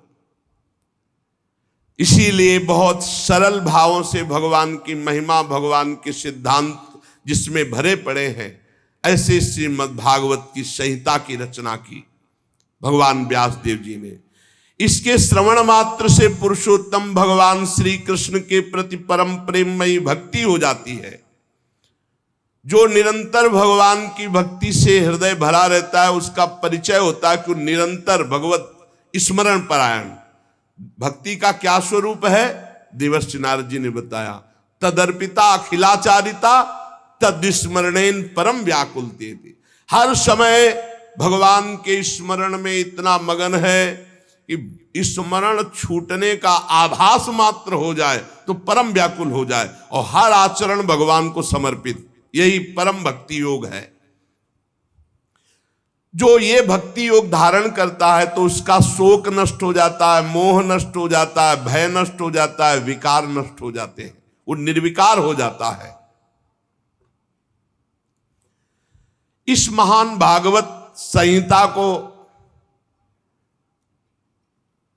इसीलिए बहुत सरल भावों से भगवान की महिमा, भगवान के सिद्धांत जिसमें भरे पड़े हैं, ऐसे श्रीमद् भागवत की संहिता की रचना की भगवान व्यास देव जी ने। इसके श्रवण मात्र से पुरुषोत्तम भगवान श्री कृष्ण के प्रति परम प्रेममयी भक्ति हो जाती है। जो निरंतर भगवान की भक्ति से हृदय भरा रहता है, उसका परिचय होता है कि निरंतर भगवत स्मरण परायण। भक्ति का क्या स्वरूप है? देवर्षि नारद जी ने बताया, तदर्पिता अखिलाचारिता तद्स्मरणेन परम व्याकुलते थे। हर समय भगवान के स्मरण में इतना मगन है कि स्मरण छूटने का आभास मात्र हो जाए तो परम व्याकुल हो जाए, और हर आचरण भगवान को समर्पित, यही परम भक्ति योग है। जो ये भक्ति योग धारण करता है तो उसका शोक नष्ट हो जाता है, मोह नष्ट हो जाता है, भय नष्ट हो जाता है, विकार नष्ट हो जाते हैं, वो निर्विकार हो जाता है। इस महान भागवत संहिता को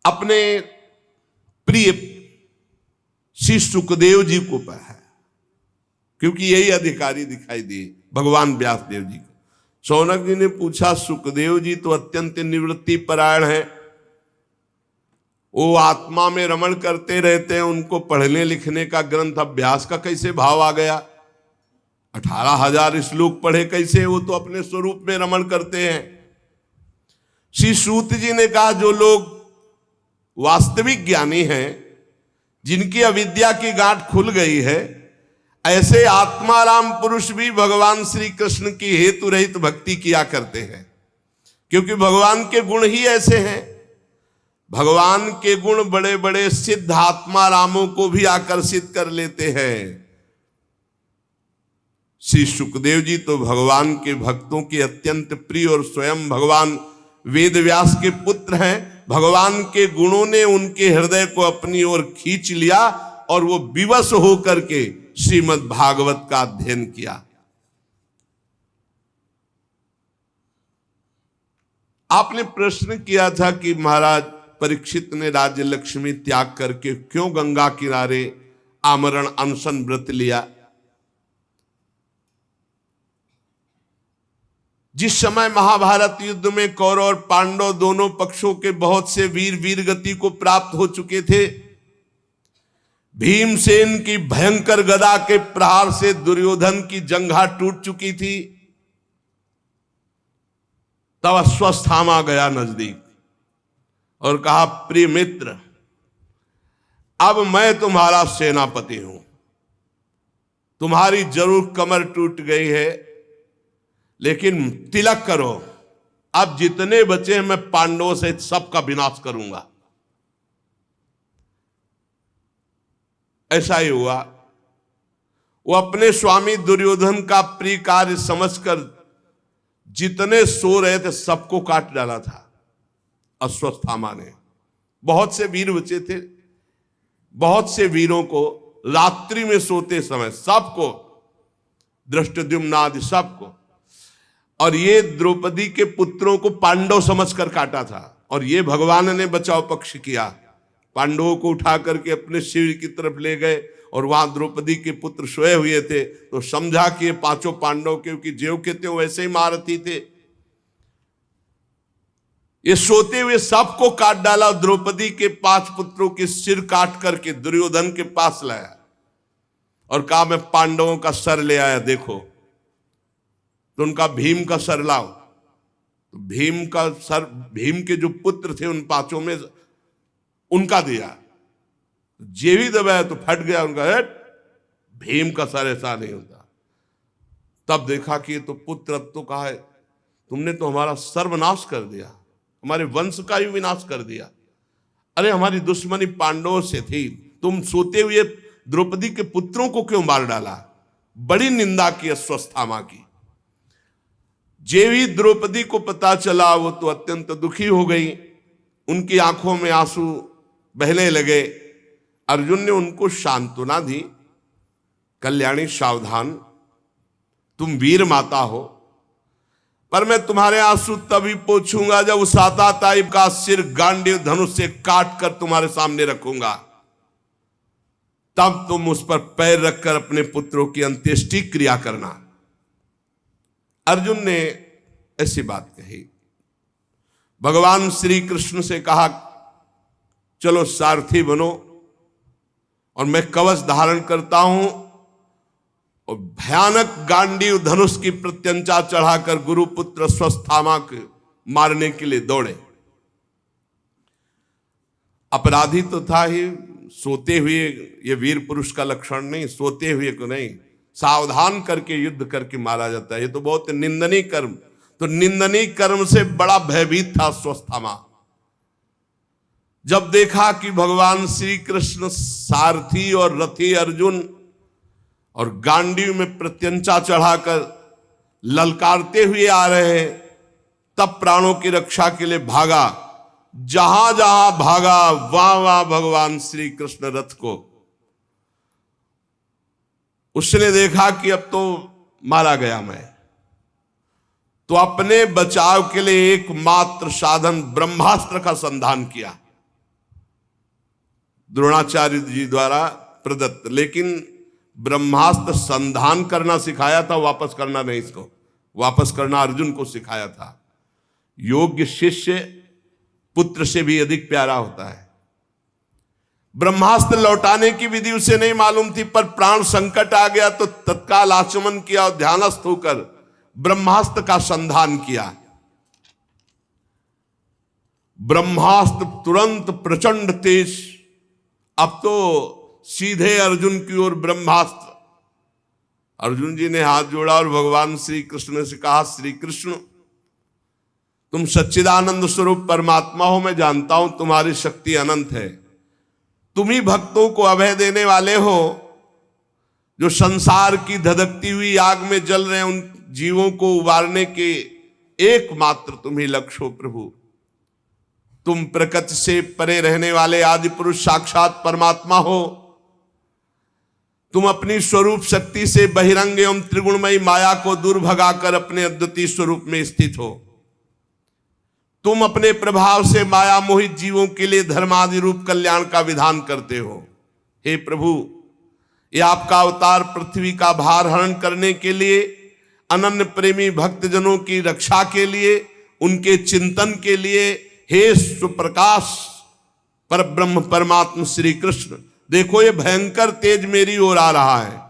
अपने प्रिय श्री सुखदेव जी को पढ़ा, क्योंकि यही अधिकारी दिखाई दिए भगवान व्यास देव जी को। शौनक जी ने पूछा, सुखदेव जी तो अत्यंत निवृत्ति परायण है, वो आत्मा में रमण करते रहते हैं, उनको पढ़ने लिखने का ग्रंथ अभ्यास का कैसे भाव आ गया? 18,000 श्लोक पढ़े कैसे? वो तो अपने स्वरूप में रमण करते हैं। श्री सूत जी ने कहा, जो लोग वास्तविक ज्ञानी हैं, जिनकी अविद्या की गांठ खुल गई है, ऐसे आत्माराम पुरुष भी भगवान श्री कृष्ण की हेतु रहित भक्ति किया करते हैं, क्योंकि भगवान के गुण ही ऐसे हैं। भगवान के गुण बड़े बड़े सिद्ध आत्मारामों को भी आकर्षित कर लेते हैं। श्री सुखदेव जी तो भगवान के भक्तों के अत्यंत प्रिय और स्वयं भगवान वेदव्यास के पुत्र हैं। भगवान के गुणों ने उनके हृदय को अपनी ओर खींच लिया और वो विवश होकर के श्रीमद् भागवत का अध्ययन किया। आपने प्रश्न किया था कि महाराज परीक्षित ने राज्य लक्ष्मी त्याग करके क्यों गंगा किनारे आमरण अनशन व्रत लिया। जिस समय महाभारत युद्ध में कौरव और पांडव दोनों पक्षों के बहुत से वीर वीर गति को प्राप्त हो चुके थे, भीमसेन की भयंकर गदा के प्रहार से दुर्योधन की जंघा टूट चुकी थी, तब अश्वत्थामा गया नजदीक और कहा, प्रिय मित्र, अब मैं तुम्हारा सेनापति हूं, तुम्हारी जरूर कमर टूट गई है, लेकिन तिलक करो, अब जितने बचे मैं पांडवों से सबका विनाश करूंगा। ऐसा ही हुआ। वो अपने स्वामी दुर्योधन का प्रिय कार्य समझकर जितने सो रहे थे सबको काट डाला था अश्वत्थामा ने। बहुत से वीर बचे थे, बहुत से वीरों को रात्रि में सोते समय सबको, धृष्टद्युम्न आदि सबको, और ये द्रौपदी के पुत्रों को पांडव समझकर काटा था। और ये भगवान ने बचाव पक्ष किया, पांडवों को उठा करके अपने शिविर की तरफ ले गए और वहां द्रौपदी के पुत्र सोए हुए थे, तो समझा कि ये पांचों पांडव, क्योंकि ज्यों के त्यों वैसे ही महारथी थे, ये सोते हुए सबको काट डाला। द्रौपदी के 5 पुत्रों के सिर काट करके दुर्योधन के पास लाया और कहा, मैं पांडवों का सर ले आया, देखो। तो उनका भीम का सर लाओ। तो भीम का सर, भीम के जो पुत्र थे उन 5 में उनका दिया, जे भी दबाया तो फट गया उनका हेड। भीम का सर ऐसा नहीं होता। तब देखा कि ये तो पुत्र, अब तो कहा है तुमने तो हमारा सर्वनाश कर दिया, हमारे वंश का ही विनाश कर दिया। अरे हमारी दुश्मनी पांडवों से थी, तुम सोते हुए द्रौपदी के पुत्रों को क्यों मार डाला। बड़ी निंदा की अश्वत्थामा की। जे भी द्रौपदी को पता चला वो तो अत्यंत दुखी हो गई, उनकी आंखों में आंसू बहने लगे। अर्जुन ने उनको सांत्वना दी, कल्याणी सावधान, तुम वीर माता हो, पर मैं तुम्हारे आंसू तभी पोंछूंगा जब उस आताताई का सिर गांडीव धनुष से काट कर तुम्हारे सामने रखूंगा, तब तुम उस पर पैर रखकर अपने पुत्रों की अंत्येष्टि क्रिया करना। अर्जुन ने ऐसी बात कही। भगवान श्री कृष्ण से कहा, चलो सारथी बनो और मैं कवच धारण करता हूं, और भयानक गांडीव धनुष की प्रत्यंचा चढ़ाकर गुरुपुत्र अश्वत्थामा को मारने के लिए दौड़े। अपराधी तो था ही, सोते हुए, ये वीर पुरुष का लक्षण नहीं, सोते हुए को नहीं, सावधान करके युद्ध करके मारा जाता है। ये तो बहुत निंदनीय कर्म। तो निंदनीय कर्म से बड़ा भयभीत था अश्वत्थामा। जब देखा कि भगवान श्री कृष्ण सारथी और रथी अर्जुन और गांडीव में प्रत्यंचा चढ़ाकर ललकारते हुए आ रहे हैं, तब प्राणों की रक्षा के लिए भागा। जहां जहां भागा वहां वहां भगवान श्री कृष्ण रथ को, उसने देखा कि अब तो मारा गया मैं, तो अपने बचाव के लिए एकमात्र साधन ब्रह्मास्त्र का संधान किया, द्रोणाचार्य जी द्वारा प्रदत्त। लेकिन ब्रह्मास्त्र संधान करना सिखाया था, वापस करना नहीं। इसको वापस करना अर्जुन को सिखाया था। योग्य शिष्य पुत्र से भी अधिक प्यारा होता है। ब्रह्मास्त्र लौटाने की विधि उसे नहीं मालूम थी, पर प्राण संकट आ गया तो तत्काल आचमन किया और ध्यानस्थ होकर ब्रह्मास्त्र का संधान किया। ब्रह्मास्त्र तुरंत प्रचंड तेज, अब तो सीधे अर्जुन की ओर ब्रह्मास्त्र। अर्जुन जी ने हाथ जोड़ा और भगवान श्री कृष्ण से कहा, श्री कृष्ण तुम सच्चिदानंद स्वरूप परमात्मा हो, मैं जानता हूं तुम्हारी शक्ति अनंत है। तुम ही भक्तों को अभय देने वाले हो, जो संसार की धधकती हुई आग में जल रहे उन जीवों को उबारने के एकमात्र तुम ही लक्ष्य हो प्रभु। तुम प्रकृति से परे रहने वाले आदि पुरुष साक्षात परमात्मा हो। तुम अपनी स्वरूप शक्ति से बहिरंग एवं त्रिगुणमयी माया को दूर भगाकर अपने अद्वितीय स्वरूप में स्थित हो। तुम अपने प्रभाव से माया मोहित जीवों के लिए धर्मादि रूप कल्याण का विधान करते हो। हे प्रभु, ये आपका अवतार पृथ्वी का भार हरण करने के लिए, अनन्य प्रेमी भक्तजनों की रक्षा के लिए, उनके चिंतन के लिए, हे सुप्रकाश परब्रह्म परमात्मा श्री कृष्ण, देखो ये भयंकर तेज मेरी ओर आ रहा है।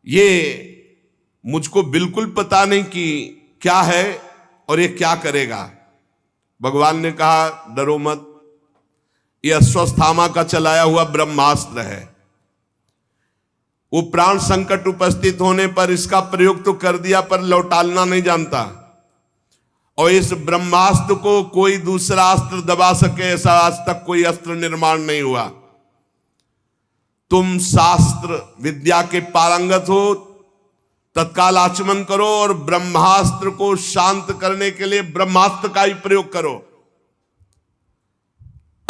ये मुझको बिल्कुल पता नहीं कि क्या है और ये क्या करेगा। भगवान ने कहा, डरो मत, ये अश्वत्थामा का चलाया हुआ ब्रह्मास्त्र है। वो प्राण संकट उपस्थित होने पर इसका प्रयोग तो कर दिया, पर लौटाना नहीं जानता। और इस ब्रह्मास्त्र को कोई दूसरा अस्त्र दबा सके, ऐसा आज तक कोई अस्त्र निर्माण नहीं हुआ। तुम शास्त्र विद्या के पारंगत हो, तत्काल आचमन करो और ब्रह्मास्त्र को शांत करने के लिए ब्रह्मास्त्र का ही प्रयोग करो।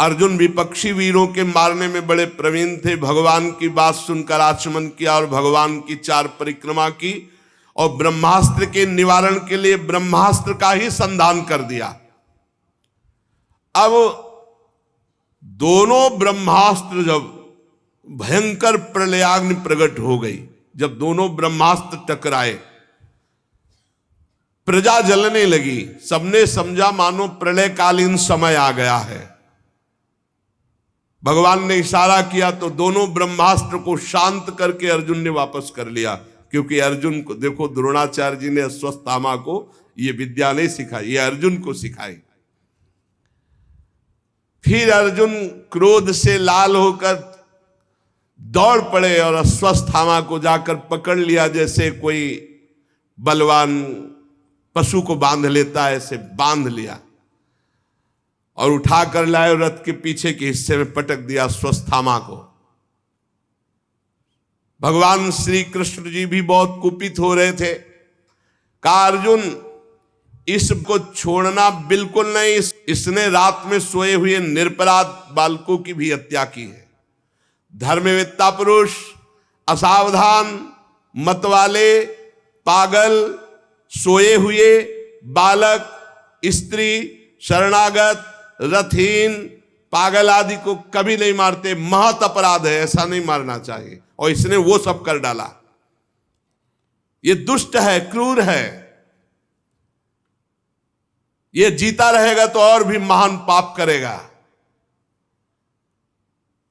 अर्जुन विपक्षी वीरों के मारने में बड़े प्रवीण थे। भगवान की बात सुनकर आचमन किया और भगवान की 4 परिक्रमा की और ब्रह्मास्त्र के निवारण के लिए ब्रह्मास्त्र का ही संधान कर दिया। अब दोनों ब्रह्मास्त्र जब भयंकर प्रलयाग्नि प्रकट हो गई, जब दोनों ब्रह्मास्त्र टकराए, प्रजा जलने लगी। सबने समझा मानो प्रलयकालीन समय आ गया है। भगवान ने इशारा किया तो दोनों ब्रह्मास्त्र को शांत करके अर्जुन ने वापस कर लिया। क्योंकि अर्जुन को देखो, द्रोणाचार्य जी ने अश्वत्थामा को ये विद्या नहीं सिखाई, ये अर्जुन को सिखाई। फिर अर्जुन क्रोध से लाल होकर दौड़ पड़े और अश्वत्थामा को जाकर पकड़ लिया, जैसे कोई बलवान पशु को बांध लेता है, ऐसे बांध लिया और उठाकर लाए और रथ के पीछे के हिस्से में पटक दिया अश्वत्थामा को। भगवान श्री कृष्ण जी भी बहुत कुपित हो रहे थे। कहा, अर्जुन इसको छोड़ना बिल्कुल नहीं, इसने रात में सोए हुए निरपराध बालकों की भी हत्या की है। धर्मवेत्ता पुरुष, असावधान, मतवाले, पागल, सोए हुए बालक, स्त्री, शरणागत, रथहीन, पागल आदि को कभी नहीं मारते। महत अपराध है, ऐसा नहीं मारना चाहिए। और इसने वो सब कर डाला। ये दुष्ट है, क्रूर है। ये जीता रहेगा तो और भी महान पाप करेगा।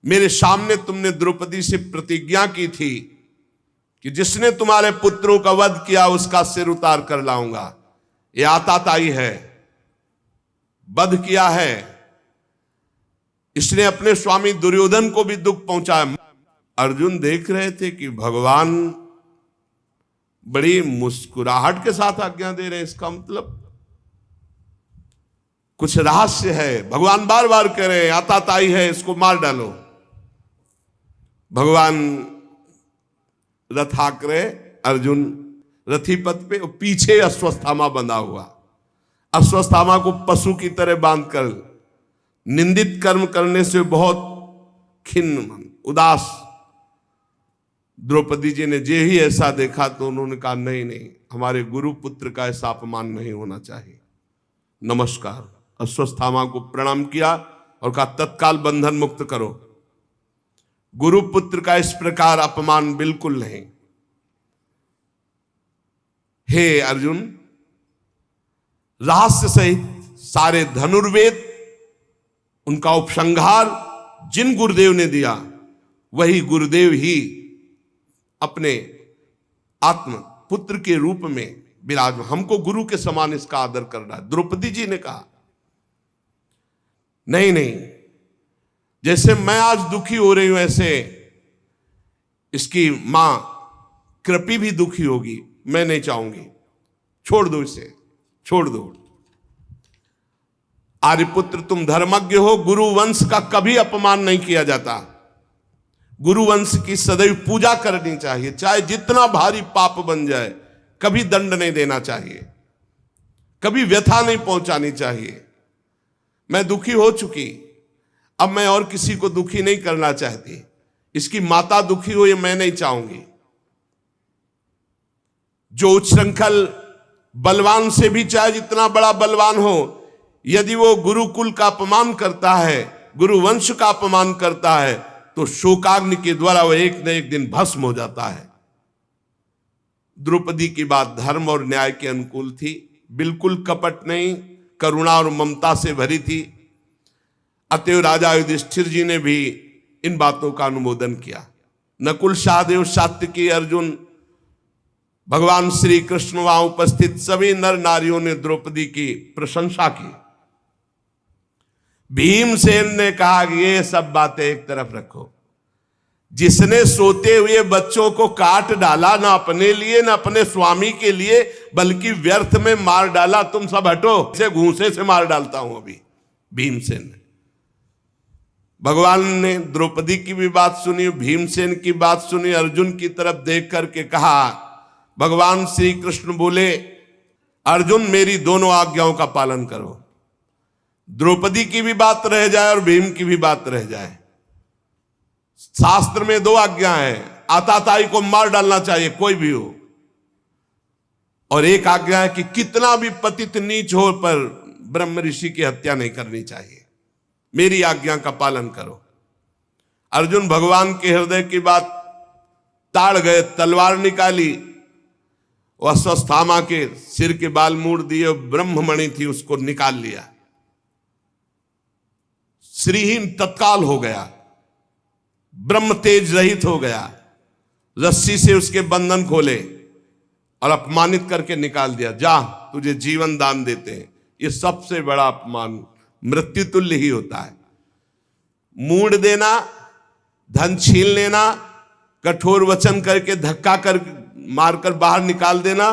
मेरे सामने तुमने द्रौपदी से प्रतिज्ञा की थी कि जिसने तुम्हारे पुत्रों का वध किया उसका सिर उतार कर लाऊंगा। ये आताताई है, वध किया है, इसने अपने स्वामी दुर्योधन को भी दुख पहुंचाया। अर्जुन देख रहे थे कि भगवान बड़ी मुस्कुराहट के साथ आज्ञा दे रहे हैं, इसका मतलब कुछ रहस्य है। भगवान बार बार कह रहे हैं आताताई है, इसको मार डालो। भगवान रथ हाँक रहे, अर्जुन रथी पथ पे, पीछे अश्वत्थामा बंधा हुआ। अश्वत्थामा को पशु की तरह बांधकर निंदित कर्म करने से बहुत खिन्न उदास द्रौपदी जी ने जे ही ऐसा देखा तो उन्होंने कहा नहीं नहीं, हमारे गुरु पुत्र का ऐसा अपमान नहीं होना चाहिए। नमस्कार, अश्वत्थामा को प्रणाम किया और कहा तत्काल बंधन मुक्त करो। गुरु पुत्र का इस प्रकार अपमान बिल्कुल नहीं। हे अर्जुन, रहस्य सहित सारे धनुर्वेद, उनका उपसंहार जिन गुरुदेव ने दिया, वही गुरुदेव ही अपने आत्म पुत्र के रूप में विराजमान, हमको गुरु के समान इसका आदर करना है। द्रौपदी जी ने कहा नहीं नहीं, जैसे मैं आज दुखी हो रही हूं ऐसे इसकी मां कृपी भी दुखी होगी। मैं नहीं चाहूंगी, छोड़ दो इसे, छोड़ दो। आर्यपुत्र तुम धर्मज्ञ हो, गुरु वंश का कभी अपमान नहीं किया जाता। गुरु वंश की सदैव पूजा करनी चाहिए, चाहे जितना भारी पाप बन जाए, कभी दंड नहीं देना चाहिए, कभी व्यथा नहीं पहुंचानी चाहिए। मैं दुखी हो चुकी, अब मैं और किसी को दुखी नहीं करना चाहती। इसकी माता दुखी हो ये मैं नहीं चाहूंगी। जो उच्छृंखल बलवान से भी चाहे जितना बड़ा बलवान हो, यदि वो गुरुकुल का अपमान करता है, गुरु वंश का अपमान करता है, तो शोकाग्नि के द्वारा वह एक न एक दिन भस्म हो जाता है। द्रौपदी की बात धर्म और न्याय के अनुकूल थी, बिल्कुल कपट नहीं, करुणा और ममता से भरी थी। अतएव राजा युधिष्ठिर जी ने भी इन बातों का अनुमोदन किया। नकुल, सहदेव, सात्यकी, अर्जुन, भगवान श्री कृष्ण वहां उपस्थित सभी नर नारियों ने द्रौपदी की प्रशंसा की। भीमसेन ने कहा कि ये सब बातें एक तरफ रखो। जिसने सोते हुए बच्चों को काट डाला, ना अपने लिए ना अपने स्वामी के लिए, बल्कि व्यर्थ में मार डाला, तुम सब हटो, इसे घूंसे से मार डालता हूं अभी। भीमसेन ने, भगवान ने द्रौपदी की भी बात सुनी, भीमसेन की बात सुनी। अर्जुन की तरफ देख करके कहा, भगवान श्री कृष्ण बोले, अर्जुन मेरी दोनों आज्ञाओं का पालन करो। द्रौपदी की भी बात रह जाए और भीम की भी बात रह जाए। शास्त्र में दो आज्ञा है, आताताई को मार डालना चाहिए कोई भी हो, और एक आज्ञा है कि कितना भी पतित नीच हो पर ब्रह्म ऋषि की हत्या नहीं करनी चाहिए। मेरी आज्ञा का पालन करो। अर्जुन भगवान के हृदय की बात ताड़ गए, तलवार निकाली, वह अश्वत्थामा के सिर के बाल मूड़ दिए, ब्रह्ममणि थी उसको निकाल लिया। श्रीहीन तत्काल हो गया, ब्रह्म तेज रहित हो गया। रस्सी से उसके बंधन खोले और अपमानित करके निकाल दिया। जा, तुझे जीवन दान देते हैं। ये सबसे बड़ा अपमान मृत्यु तुल्य ही होता है। मूड़ देना, धन छीन लेना, कठोर वचन करके धक्का कर मारकर बाहर निकाल देना,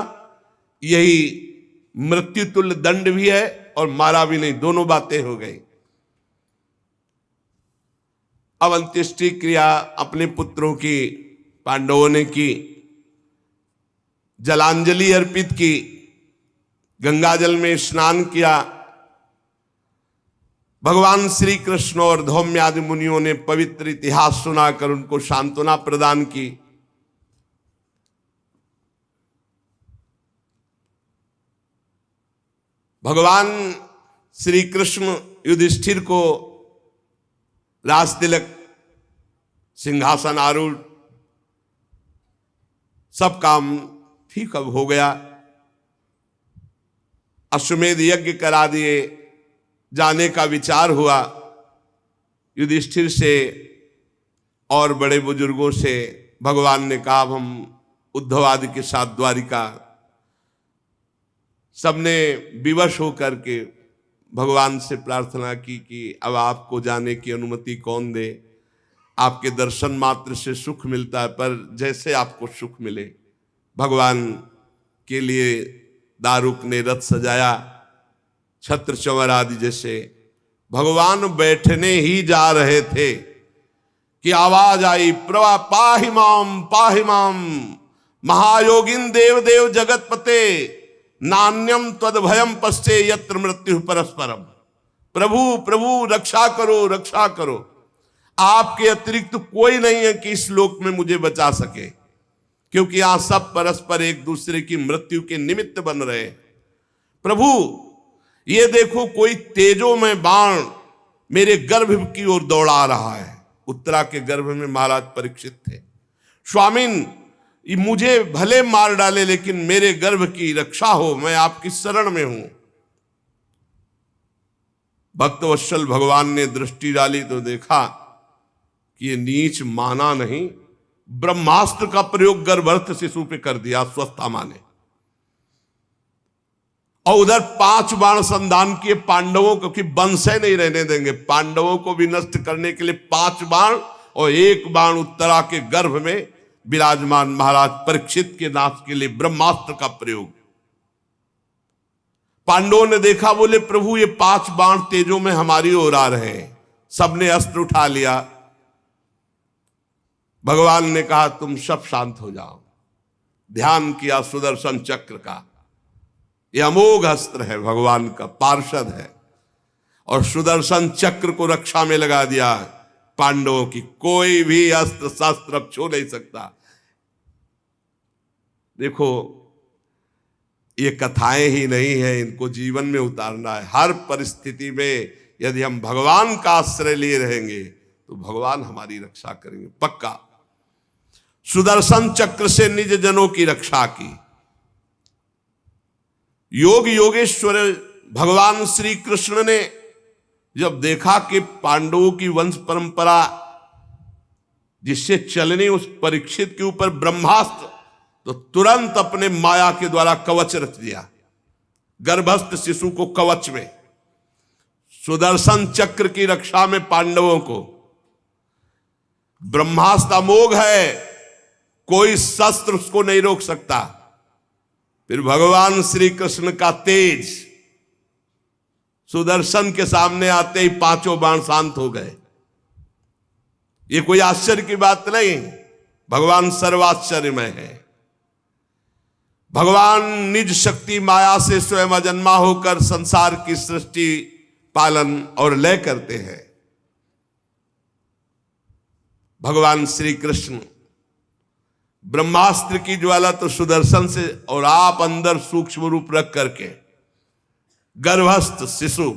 यही मृत्यु तुल्य दंड भी है और मारा भी नहीं, दोनों बातें हो गई। अब अंत्येष्टि क्रिया अपने पुत्रों की पांडवों ने की, जलांजलि अर्पित की, गंगाजल में स्नान किया। भगवान श्री कृष्ण और धौम्य आदि मुनियों ने पवित्र इतिहास सुनाकर उनको सांत्वना प्रदान की। भगवान श्री कृष्ण युधिष्ठिर को राज तिलक, सिंहासन आरूढ़, सब काम ठीक अब हो गया। अश्वमेध यज्ञ करा दिए, जाने का विचार हुआ। युधिष्ठिर से और बड़े बुजुर्गों से भगवान ने कहा, हम उद्धव आदि के साथ द्वारिका, सबने विवश होकर के भगवान से प्रार्थना की कि अब आपको जाने की अनुमति कौन दे, आपके दर्शन मात्र से सुख मिलता है, पर जैसे आपको सुख मिले। भगवान के लिए दारुक ने रथ सजाया, छत्र चंवर आदि जैसे। भगवान बैठने ही जा रहे थे कि आवाज आई, प्रभा पाहि माम महायोगिन देव देव जगतपते नान्यम त्वद भयम पश्चे यत्र मृत्यु परस्परम। प्रभु प्रभु रक्षा करो, रक्षा करो। आपके अतिरिक्त कोई नहीं है कि इस लोक में मुझे बचा सके, क्योंकि यहां सब परस्पर एक दूसरे की मृत्यु के निमित्त बन रहे। प्रभु ये देखो, कोई तेजो में बाण मेरे गर्भ की ओर दौड़ा रहा है। उत्तरा के गर्भ में महाराज परीक्षित थे। स्वामिन मुझे भले मार डाले, लेकिन मेरे गर्भ की रक्षा हो, मैं आपकी शरण में हूं। भक्तवत्सल भगवान ने दृष्टि डाली तो देखा कि ये नीच माना नहीं, ब्रह्मास्त्र का प्रयोग गर्भस्थ शिशु पे कर दिया स्वस्थामा ने। और उधर 5 बाण संधान किए पांडवों को, कि वंशे नहीं रहने देंगे, पांडवों को भी नष्ट करने के लिए 5 बाण, और 1 बाण उत्तरा के गर्भ में विराजमान महाराज परीक्षित के नाश के लिए ब्रह्मास्त्र का प्रयोग। पांडवों ने देखा, बोले प्रभु ये 5 बाण तेजों में हमारी ओर आ रहे हैं। सबने अस्त्र उठा लिया। भगवान ने कहा तुम सब शांत हो जाओ। ध्यान किया सुदर्शन चक्र का। यह अमोघ अस्त्र है, भगवान का पार्षद है, और सुदर्शन चक्र को रक्षा में लगा दिया। पांडवों की कोई भी अस्त्र शस्त्र अब छू नहीं सकता। देखो, ये कथाएं ही नहीं है, इनको जीवन में उतारना है। हर परिस्थिति में यदि हम भगवान का आश्रय लिए रहेंगे तो भगवान हमारी रक्षा करेंगे पक्का। सुदर्शन चक्र से निज जनों की रक्षा की। योग योगेश्वर भगवान श्री कृष्ण ने जब देखा कि पांडवों की वंश परंपरा जिससे चलनी उस परीक्षित के ऊपर ब्रह्मास्त्र, तो तुरंत अपने माया के द्वारा कवच रच दिया, गर्भस्थ शिशु को कवच में। सुदर्शन चक्र की रक्षा में पांडवों को। ब्रह्मास्त्र अमोघ है, कोई शस्त्र उसको नहीं रोक सकता। फिर भगवान श्री कृष्ण का तेज सुदर्शन के सामने आते ही 5 बाण शांत हो गए। ये कोई आश्चर्य की बात नहीं, भगवान सर्वाश्चर्यमय है। भगवान निज शक्ति माया से स्वयं अजन्मा होकर संसार की सृष्टि, पालन और लय करते हैं। भगवान श्री कृष्ण ब्रह्मास्त्र की ज्वाला तो सुदर्शन से, और आप अंदर सूक्ष्म रूप रख करके गर्भस्थ शिशु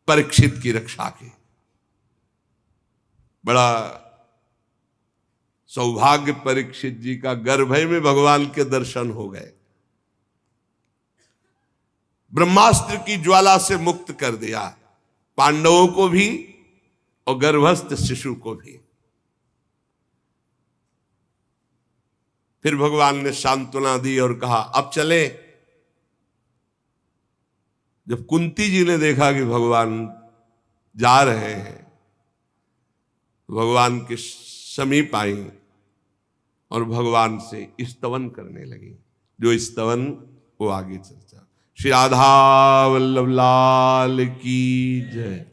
परीक्षित की रक्षा की। बड़ा सौभाग्य परीक्षित जी का, गर्भ में भगवान के दर्शन हो गए। ब्रह्मास्त्र की ज्वाला से मुक्त कर दिया पांडवों को भी और गर्भस्थ शिशु को भी। फिर भगवान ने सांत्वना दी और कहा अब चले। जब कुंती जी ने देखा कि भगवान जा रहे हैं, भगवान के समीप आई और भगवान से स्तवन करने लगी। जो स्तवन वो आगे चर्चा। श्री राधा वल्लभ लाल की जय।